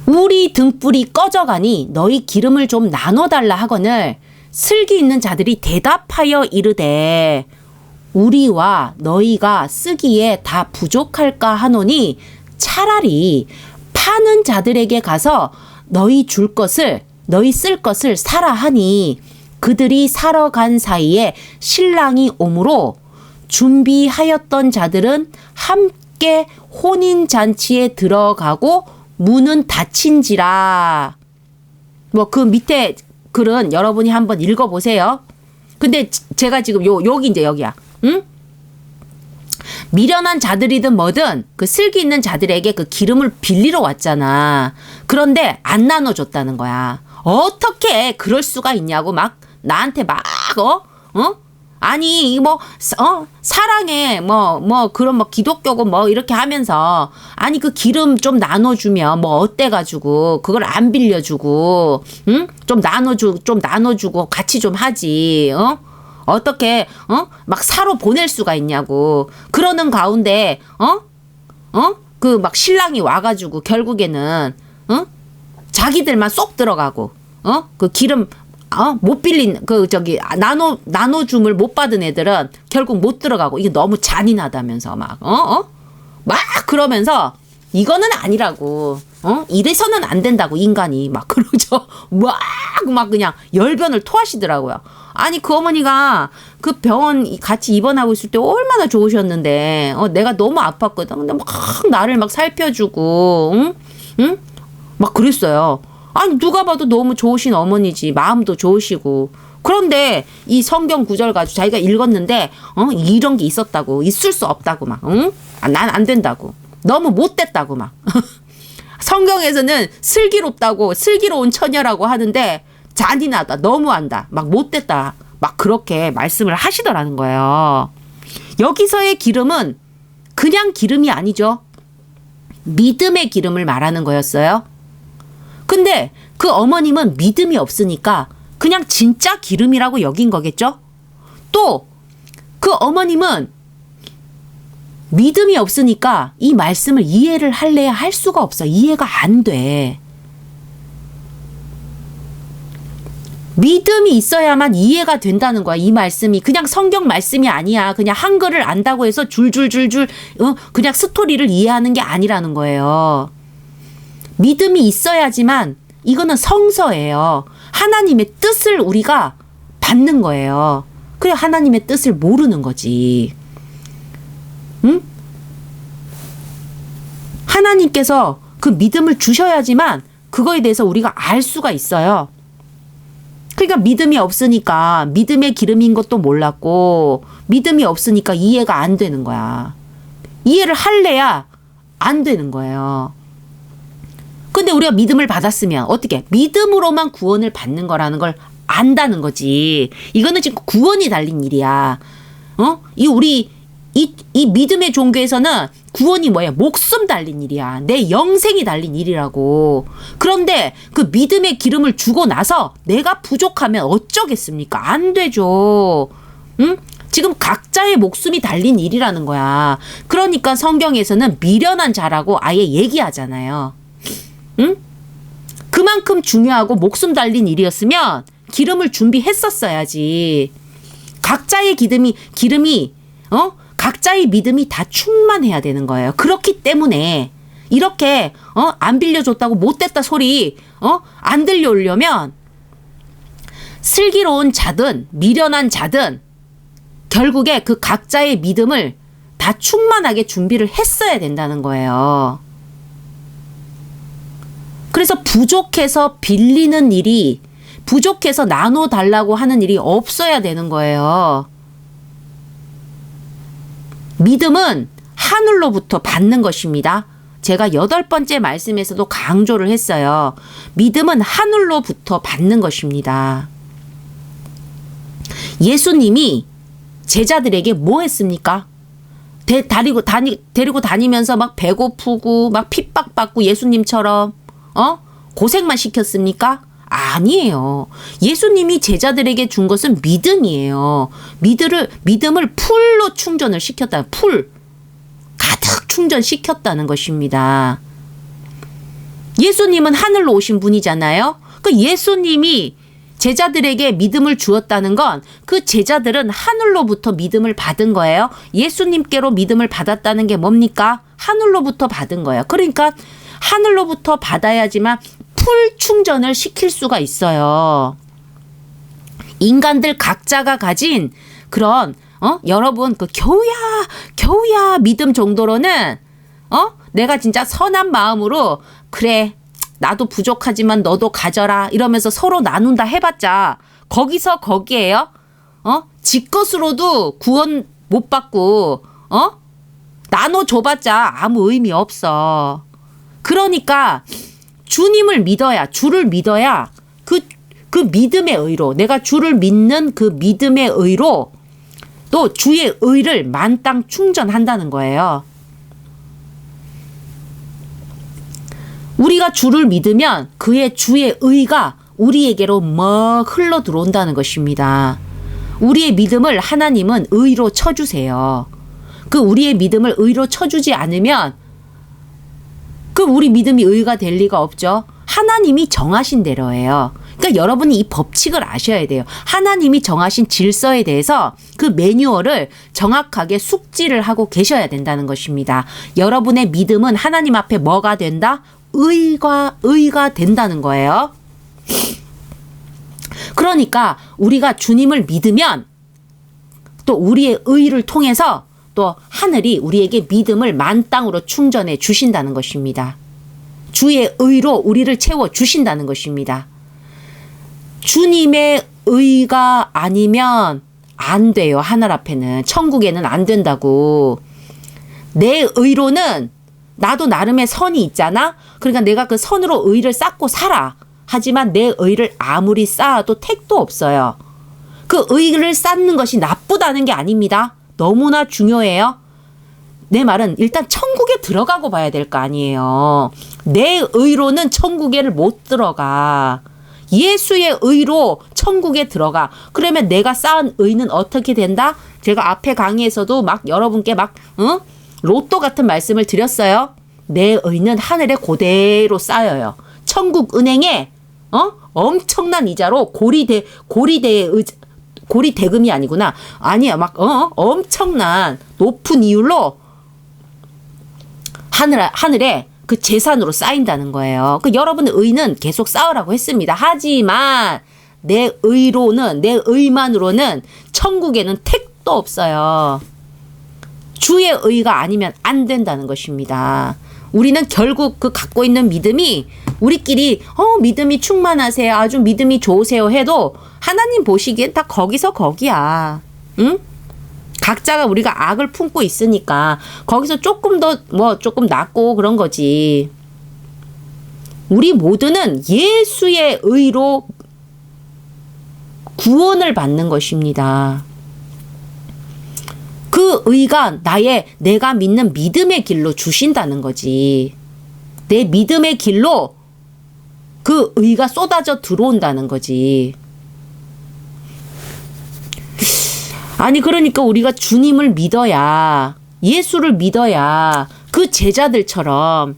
우리 등불이 꺼져가니 너희 기름을 좀 나눠달라 하거늘 슬기 있는 자들이 대답하여 이르되 우리와 너희가 쓰기에 다 부족할까 하노니 차라리 파는 자들에게 가서 너희 쓸 것을 사라 하니 그들이 사러 간 사이에 신랑이 오므로 준비하였던 자들은 함께 혼인잔치에 들어가고 문은 닫힌지라. 뭐 그 밑에 글은 여러분이 한번 읽어보세요. 근데 제가 지금 여기 이제 여기야. 응? 미련한 자들이든 뭐든 그 슬기 있는 자들에게 그 기름을 빌리러 왔잖아. 그런데 안 나눠줬다는 거야. 어떻게 그럴 수가 있냐고 막 나한테 막 아니 사랑해 그런 기독교고 이렇게 하면서 아니 그 기름 좀 나눠주면 어때 가지고 그걸 안 빌려주고 좀 나눠주고 같이 좀 하지 어떻게 막 사로 보낼 수가 있냐고. 그러는 가운데 그 막 신랑이 와가지고 결국에는 자기들만 쏙 들어가고 그 기름 못 빌린 나눠줌을 못 받은 애들은 결국 못 들어가고 이게 너무 잔인하다면서 막 그러면서 이거는 아니라고 이래서는 안 된다고 인간이 막 그러죠. 막 그냥 열변을 토하시더라고요. 아니 그 어머니가 그 병원 같이 입원하고 있을 때 얼마나 좋으셨는데 내가 너무 아팠거든. 근데 막 나를 막 살펴주고 응? 막 그랬어요. 아니 누가 봐도 너무 좋으신 어머니지. 마음도 좋으시고. 그런데 이 성경 구절 가지고 자기가 읽었는데 이런 게 있었다고. 있을 수 없다고 막. 응? 난 안 된다고. 너무 못됐다고 막. 성경에서는 슬기롭다고 슬기로운 처녀라고 하는데 잔인하다. 너무한다. 막 못됐다. 막 그렇게 말씀을 하시더라는 거예요. 여기서의 기름은 그냥 기름이 아니죠. 믿음의 기름을 말하는 거였어요. 근데 그 어머님은 믿음이 없으니까 그냥 진짜 기름이라고 여긴 거겠죠? 또 그 어머님은 믿음이 없으니까 이 말씀을 이해를 할래야 할 수가 없어. 이해가 안 돼. 믿음이 있어야만 이해가 된다는 거야. 이 말씀이 그냥 성경 말씀이 아니야. 그냥 한글을 안다고 해서 줄줄줄줄 그냥 스토리를 이해하는 게 아니라는 거예요. 믿음이 있어야지만 이거는 성서예요. 하나님의 뜻을 우리가 받는 거예요. 그래 하나님의 뜻을 모르는 거지. 응? 하나님께서 그 믿음을 주셔야지만 그거에 대해서 우리가 알 수가 있어요. 그러니까 믿음이 없으니까 믿음의 기름인 것도 몰랐고 믿음이 없으니까 이해가 안 되는 거야. 이해를 할래야 안 되는 거예요. 근데 우리가 믿음을 받았으면 어떻게? 믿음으로만 구원을 받는 거라는 걸 안다는 거지. 이거는 지금 구원이 달린 일이야. 이 믿음의 종교에서는 구원이 뭐야? 목숨 달린 일이야. 내 영생이 달린 일이라고. 그런데 그 믿음의 기름을 주고 나서 내가 부족하면 어쩌겠습니까? 안 되죠. 응? 지금 각자의 목숨이 달린 일이라는 거야. 그러니까 성경에서는 미련한 자라고 아예 얘기하잖아요. 응? 그만큼 중요하고 목숨 달린 일이었으면 기름을 준비했었어야지. 각자의 기름이 각자의 믿음이 다 충만해야 되는 거예요. 그렇기 때문에 이렇게 안 빌려줬다고 못됐다 소리 안 들려오려면 슬기로운 자든 미련한 자든 결국에 그 각자의 믿음을 다 충만하게 준비를 했어야 된다는 거예요. 그래서 부족해서 빌리는 일이, 부족해서 나눠달라고 하는 일이 없어야 되는 거예요. 믿음은 하늘로부터 받는 것입니다. 제가 8번째 말씀에서도 강조를 했어요. 믿음은 하늘로부터 받는 것입니다. 예수님이 제자들에게 뭐 했습니까? 데리고 다니면서 막 배고프고 막 핍박받고 예수님처럼 고생만 시켰습니까? 아니에요. 예수님이 제자들에게 준 것은 믿음이에요. 믿음을 풀로 충전을 시켰다. 풀. 가득 충전시켰다는 것입니다. 예수님은 하늘로 오신 분이잖아요. 그 예수님이 제자들에게 믿음을 주었다는 건 그 제자들은 하늘로부터 믿음을 받은 거예요. 예수님께로 믿음을 받았다는 게 뭡니까? 하늘로부터 받은 거예요. 그러니까 하늘로부터 받아야지만 풀 충전을 시킬 수가 있어요. 인간들 각자가 가진 그런 여러분 그 겨우야 믿음 정도로는 내가 진짜 선한 마음으로 그래 나도 부족하지만 너도 가져라 이러면서 서로 나눈다 해봤자 거기에요. 지 것으로도 구원 못 받고 나눠줘봤자 아무 의미 없어. 그러니까 주님을 믿어야, 주를 믿어야 그 믿음의 의로, 내가 주를 믿는 그 믿음의 의로 또 주의 의를 만땅 충전한다는 거예요. 우리가 주를 믿으면 그의 주의 의가 우리에게로 막 흘러 들어온다는 것입니다. 우리의 믿음을 하나님은 의로 쳐주세요. 그 우리의 믿음을 의로 쳐주지 않으면 그 우리 믿음이 의가 될 리가 없죠. 하나님이 정하신 대로예요. 그러니까 여러분이 이 법칙을 아셔야 돼요. 하나님이 정하신 질서에 대해서 그 매뉴얼을 정확하게 숙지를 하고 계셔야 된다는 것입니다. 여러분의 믿음은 하나님 앞에 뭐가 된다? 의가 된다는 거예요. 그러니까 우리가 주님을 믿으면 또 우리의 의를 통해서 또 하늘이 우리에게 믿음을 만땅으로 충전해 주신다는 것입니다. 주의 의로 우리를 채워 주신다는 것입니다. 주님의 의가 아니면 안 돼요. 하늘 앞에는. 천국에는 안 된다고. 내 의로는 나도 나름의 선이 있잖아. 그러니까 내가 그 선으로 의를 쌓고 살아. 하지만 내 의를 아무리 쌓아도 택도 없어요. 그 의를 쌓는 것이 나쁘다는 게 아닙니다. 너무나 중요해요. 내 말은 일단 천국에 들어가고 봐야 될 거 아니에요. 내 의로는 천국에를 못 들어가. 예수의 의로 천국에 들어가. 그러면 내가 쌓은 의는 어떻게 된다? 제가 앞에 강의에서도 막 여러분께 로또 같은 말씀을 드렸어요. 내 의는 하늘에 그대로 쌓여요. 천국 은행에 엄청난 이자로 고리 대금이 아니구나. 아니야. 막 엄청난 높은 이율로 하늘에 그 재산으로 쌓인다는 거예요. 그 여러분의 의는 계속 쌓으라고 했습니다. 하지만 내 의만으로는 천국에는 택도 없어요. 주의 의가 아니면 안 된다는 것입니다. 우리는 결국 그 갖고 있는 믿음이 우리끼리 믿음이 충만하세요. 아주 믿음이 좋으세요 해도 하나님 보시기엔 다 거기서 거기야. 응? 각자가 우리가 악을 품고 있으니까 거기서 조금 더 조금 낫고 그런 거지. 우리 모두는 예수의 의로 구원을 받는 것입니다. 그 의가 내가 믿는 믿음의 길로 주신다는 거지. 내 믿음의 길로 그 의가 쏟아져 들어온다는 거지. 아니 그러니까 우리가 주님을 믿어야, 예수를 믿어야 그 제자들처럼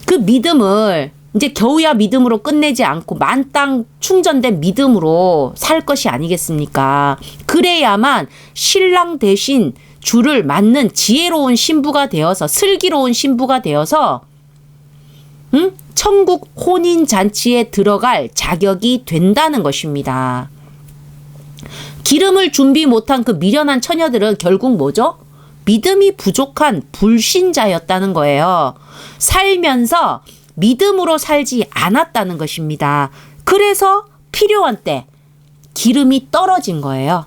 그 믿음을 이제 겨우야 믿음으로 끝내지 않고 만땅 충전된 믿음으로 살 것이 아니겠습니까? 그래야만 신랑 대신 주를 맞는 지혜로운 신부가 되어서, 슬기로운 신부가 되어서 천국 혼인잔치에 들어갈 자격이 된다는 것입니다. 기름을 준비 못한 그 미련한 처녀들은 결국 뭐죠? 믿음이 부족한 불신자였다는 거예요. 살면서 믿음으로 살지 않았다는 것입니다. 그래서 필요한 때 기름이 떨어진 거예요.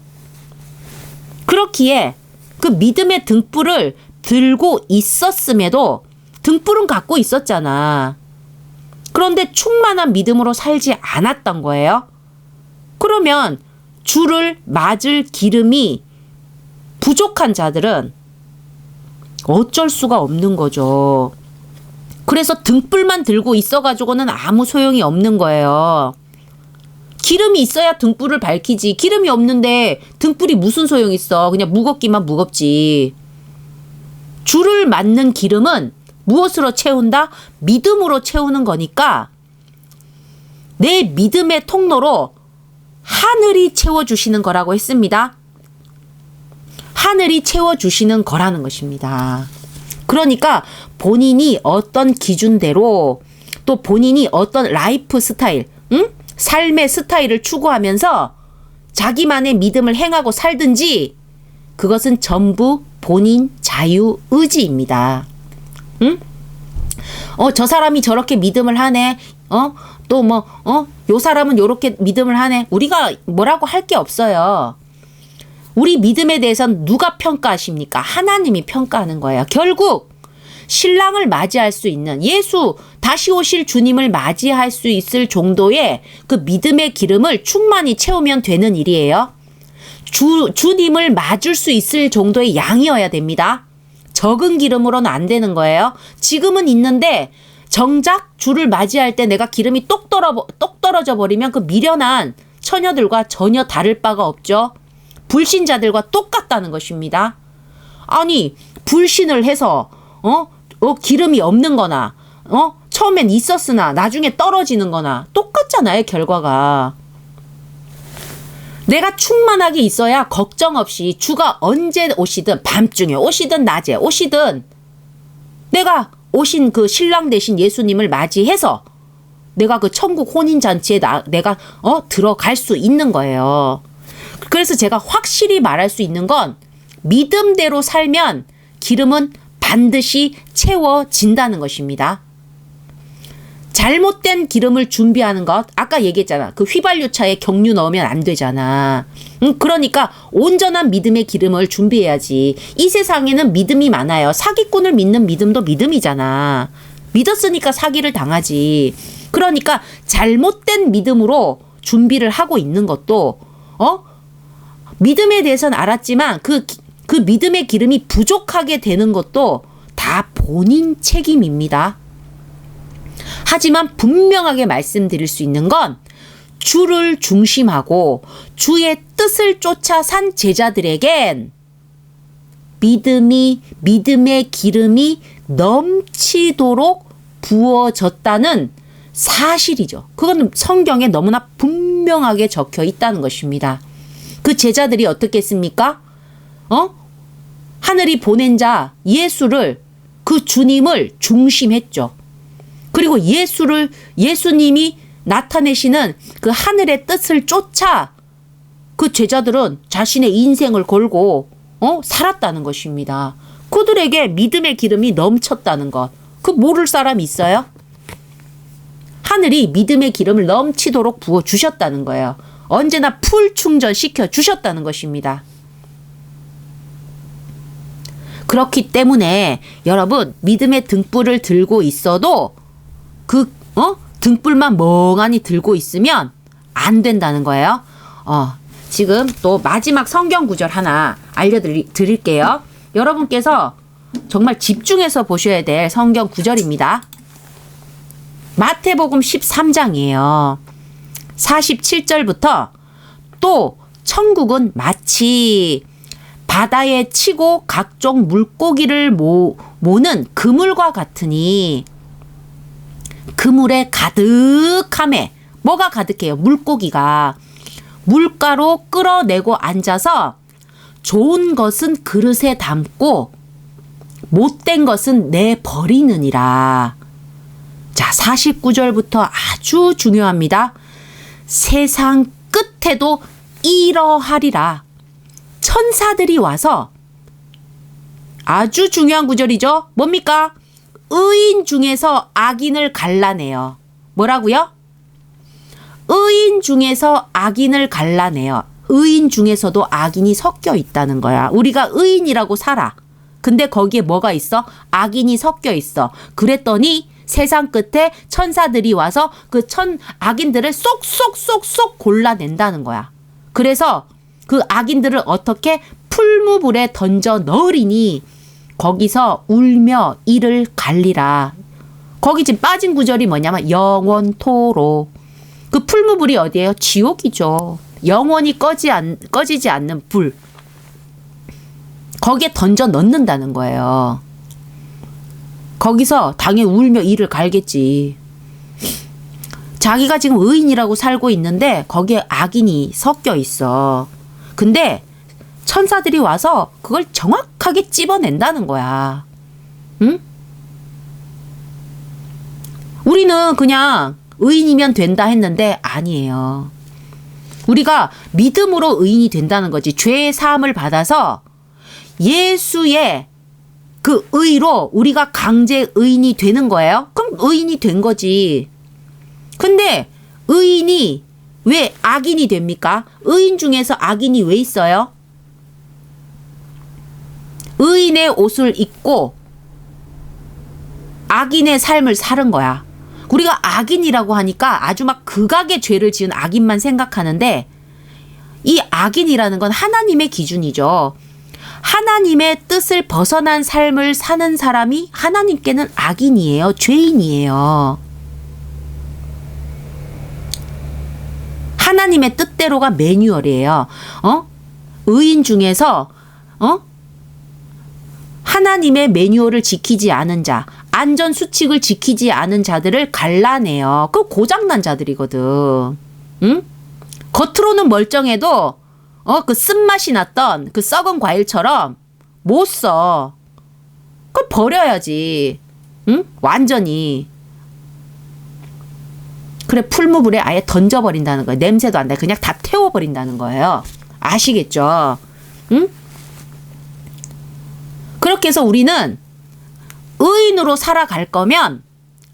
그렇기에 그 믿음의 등불을 들고 있었음에도 등불은 갖고 있었잖아. 그런데 충만한 믿음으로 살지 않았던 거예요. 그러면 주를 맞을 기름이 부족한 자들은 어쩔 수가 없는 거죠. 그래서 등불만 들고 있어가지고는 아무 소용이 없는 거예요. 기름이 있어야 등불을 밝히지. 기름이 없는데 등불이 무슨 소용 있어. 그냥 무겁기만 무겁지. 주를 맞는 기름은 무엇으로 채운다? 믿음으로 채우는 거니까 내 믿음의 통로로 하늘이 채워주시는 거라고 했습니다. 하늘이 채워주시는 거라는 것입니다. 그러니까 본인이 어떤 기준대로 또 본인이 어떤 라이프 스타일, 삶의 스타일을 추구하면서 자기만의 믿음을 행하고 살든지 그것은 전부 본인 자유 의지입니다. 저 사람이 저렇게 믿음을 하네. 요 사람은 요렇게 믿음을 하네. 우리가 뭐라고 할 게 없어요. 우리 믿음에 대해서는 누가 평가하십니까? 하나님이 평가하는 거예요. 결국 신랑을 맞이할 수 있는, 예수 다시 오실 주님을 맞이할 수 있을 정도의 그 믿음의 기름을 충만히 채우면 되는 일이에요. 주님을 맞을 수 있을 정도의 양이어야 됩니다. 적은 기름으로는 안 되는 거예요. 지금은 있는데 정작 주를 맞이할 때 내가 기름이 똑 떨어져 버리면 그 미련한 처녀들과 전혀 다를 바가 없죠. 불신자들과 똑같다는 것입니다. 아니 불신을 해서 기름이 없는 거나 처음엔 있었으나 나중에 떨어지는 거나 똑같잖아요. 결과가. 내가 충만하게 있어야 걱정 없이 주가 언제 오시든, 밤중에 오시든 낮에 오시든 내가 오신 그 신랑 대신 예수님을 맞이해서 내가 그 천국 혼인잔치에 내가 들어갈 수 있는 거예요. 그래서 제가 확실히 말할 수 있는 건 믿음대로 살면 기름은 반드시 채워진다는 것입니다. 잘못된 기름을 준비하는 것, 아까 얘기했잖아. 그 휘발유차에 경유 넣으면 안 되잖아. 그러니까 온전한 믿음의 기름을 준비해야지. 이 세상에는 믿음이 많아요. 사기꾼을 믿는 믿음도 믿음이잖아. 믿었으니까 사기를 당하지. 그러니까 잘못된 믿음으로 준비를 하고 있는 것도 믿음에 대해서는 알았지만 그 믿음의 기름이 부족하게 되는 것도 다 본인 책임입니다. 하지만 분명하게 말씀드릴 수 있는 건 주를 중심하고 주의 뜻을 쫓아 산 제자들에겐 믿음의 기름이 넘치도록 부어졌다는 사실이죠. 그건 성경에 너무나 분명하게 적혀 있다는 것입니다. 그 제자들이 어떻게 했습니까? 하늘이 보낸 자 예수를, 그 주님을 중심했죠. 그리고 예수님이 나타내시는 그 하늘의 뜻을 쫓아 그 제자들은 자신의 인생을 걸고 살았다는 것입니다. 그들에게 믿음의 기름이 넘쳤다는 것. 그 모를 사람이 있어요? 하늘이 믿음의 기름을 넘치도록 부어 주셨다는 거예요. 언제나 풀 충전시켜 주셨다는 것입니다. 그렇기 때문에 여러분 믿음의 등불을 들고 있어도 등불만 멍하니 들고 있으면 안 된다는 거예요. 지금 또 마지막 성경 구절 하나 알려드릴게요. 여러분께서 정말 집중해서 보셔야 될 성경 구절입니다. 마태복음 13장이에요. 47절부터 또 천국은 마치 바다에 치고 각종 물고기를 모는 그물과 같으니 그물에 가득함에 뭐가 가득해요? 물고기가 물가로 끌어내고 앉아서 좋은 것은 그릇에 담고 못된 것은 내버리느니라. 자, 49절부터 아주 중요합니다. 세상 끝에도 이러하리라. 천사들이 와서 아주 중요한 구절이죠. 뭡니까? 의인 중에서 악인을 갈라내요. 뭐라고요? 의인 중에서 악인을 갈라내요. 의인 중에서도 악인이 섞여 있다는 거야. 우리가 의인이라고 살아. 근데 거기에 뭐가 있어? 악인이 섞여 있어. 그랬더니 세상 끝에 천사들이 와서 그 악인들을 쏙쏙쏙쏙 골라낸다는 거야. 그래서 그 악인들을 어떻게 풀무불에 던져 넣으리니 거기서 울며 이를 갈리라. 거기 지금 빠진 구절이 뭐냐면 영원토로. 그 풀무불이 어디예요? 지옥이죠. 영원히 꺼지지 않는 불. 거기에 던져 넣는다는 거예요. 거기서 당연히 울며 이를 갈겠지. 자기가 지금 의인이라고 살고 있는데 거기에 악인이 섞여 있어. 근데 천사들이 와서 그걸 정확하게 찝어낸다는 거야. 응? 우리는 그냥 의인이면 된다 했는데 아니에요. 우리가 믿음으로 의인이 된다는 거지. 죄의 사함을 받아서 예수의 그 의로 우리가 강제 의인이 되는 거예요. 그럼 의인이 된 거지. 근데 의인이 왜 악인이 됩니까? 의인 중에서 악인이 왜 있어요? 의인의 옷을 입고 악인의 삶을 사는 거야. 우리가 악인이라고 하니까 아주 막 극악의 죄를 지은 악인만 생각하는데 이 악인이라는 건 하나님의 기준이죠. 하나님의 뜻을 벗어난 삶을 사는 사람이 하나님께는 악인이에요. 죄인이에요. 하나님의 뜻대로가 매뉴얼이에요. 의인 중에서 하나님의 매뉴얼을 지키지 않은 자, 안전 수칙을 지키지 않은 자들을 갈라내요. 그 고장난 자들이거든. 응? 겉으로는 멀쩡해도 그 쓴맛이 났던 그 썩은 과일처럼 못 써. 그걸 버려야지. 응? 완전히. 그래, 풀무불에 아예 던져버린다는 거예요. 냄새도 안 나. 그냥 다 태워버린다는 거예요. 아시겠죠? 응? 그렇게 해서 우리는 의인으로 살아갈 거면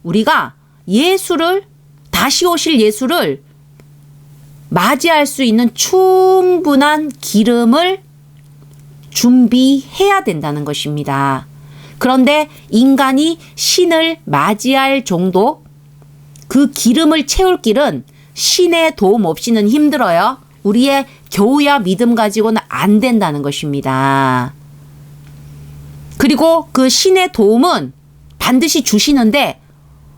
우리가 다시 오실 예수를 맞이할 수 있는 충분한 기름을 준비해야 된다는 것입니다. 그런데 인간이 신을 맞이할 정도 그 기름을 채울 길은 신의 도움 없이는 힘들어요. 우리의 교우야 믿음 가지고는 안 된다는 것입니다. 그리고 그 신의 도움은 반드시 주시는데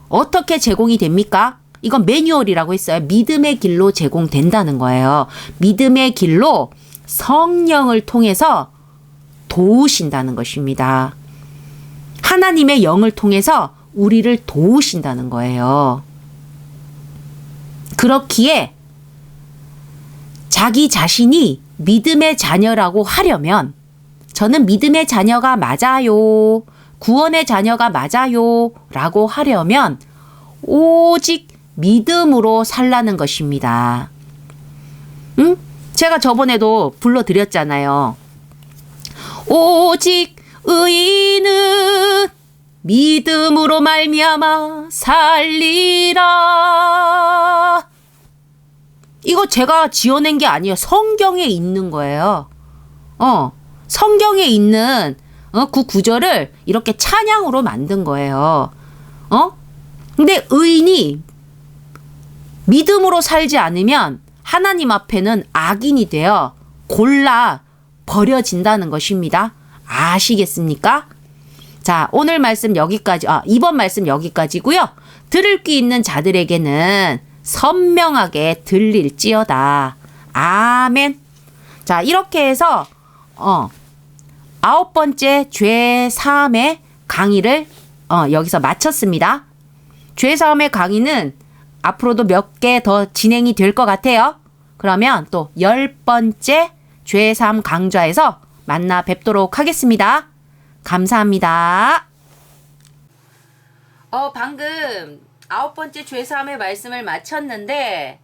어떻게 제공이 됩니까? 이건 매뉴얼이라고 했어요. 믿음의 길로 제공된다는 거예요. 믿음의 길로 성령을 통해서 도우신다는 것입니다. 하나님의 영을 통해서 우리를 도우신다는 거예요. 그렇기에 자기 자신이 믿음의 자녀라고 하려면 저는 믿음의 자녀가 맞아요. 구원의 자녀가 맞아요. 라고 하려면 오직 믿음으로 살라는 것입니다. 응? 제가 저번에도 불러드렸잖아요. 오직 의인은 믿음으로 말미암아 살리라. 이거 제가 지어낸 게 아니에요. 성경에 있는 거예요. 성경에 있는 그 구절을 이렇게 찬양으로 만든 거예요. 근데 의인이 믿음으로 살지 않으면 하나님 앞에는 악인이 되어 골라 버려진다는 것입니다. 아시겠습니까? 자, 오늘 말씀 여기까지, 이번 말씀 여기까지고요. 들을 귀 있는 자들에게는 선명하게 들릴지어다. 아멘. 자, 이렇게 해서 9번째 죄사함의 강의를 여기서 마쳤습니다. 죄사함의 강의는 앞으로도 몇 개 더 진행이 될 것 같아요. 그러면 또 10번째 죄사함 강좌에서 만나 뵙도록 하겠습니다. 감사합니다. 방금 9번째 죄사함의 말씀을 마쳤는데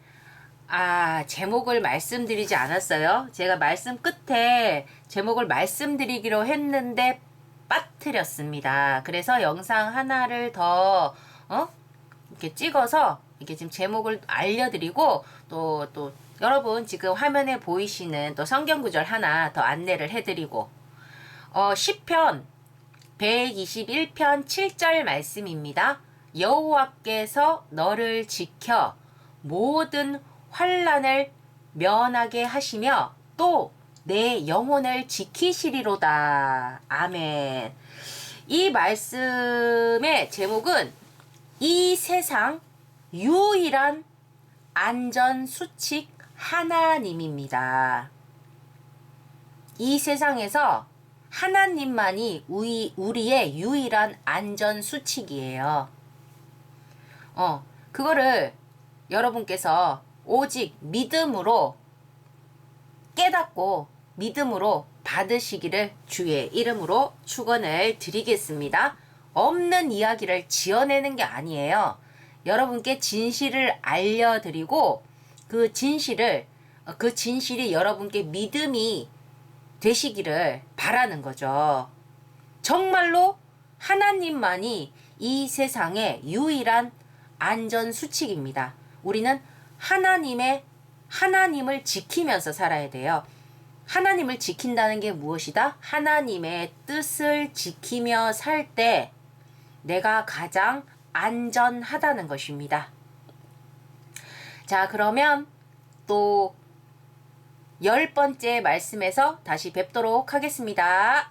제목을 말씀드리지 않았어요. 제가 말씀 끝에 제목을 말씀드리기로 했는데 빠뜨렸습니다. 그래서 영상 하나를 더 이렇게 찍어서 이렇게 지금 제목을 알려드리고 또 여러분 지금 화면에 보이시는 또 성경 구절 하나 더 안내를 해드리고 시편 121편 7절 말씀입니다. 여호와께서 너를 지켜 모든 환난을 면하게 하시며 또 내 영혼을 지키시리로다. 아멘. 이 말씀의 제목은 이 세상 유일한 안전수칙 하나님입니다. 이 세상에서 하나님만이 우리의 유일한 안전수칙이에요. 그거를 여러분께서 오직 믿음으로 깨닫고 믿음으로 받으시기를 주의 이름으로 축원을 드리겠습니다. 없는 이야기를 지어내는 게 아니에요. 여러분께 진실을 알려드리고 그 진실이 여러분께 믿음이 되시기를 바라는 거죠. 정말로 하나님만이 이 세상의 유일한 안전수칙입니다. 우리는 하나님을 지키면서 살아야 돼요. 하나님을 지킨다는 게 무엇이다? 하나님의 뜻을 지키며 살 때 내가 가장 안전하다는 것입니다. 자, 그러면 또 10번째 말씀에서 다시 뵙도록 하겠습니다.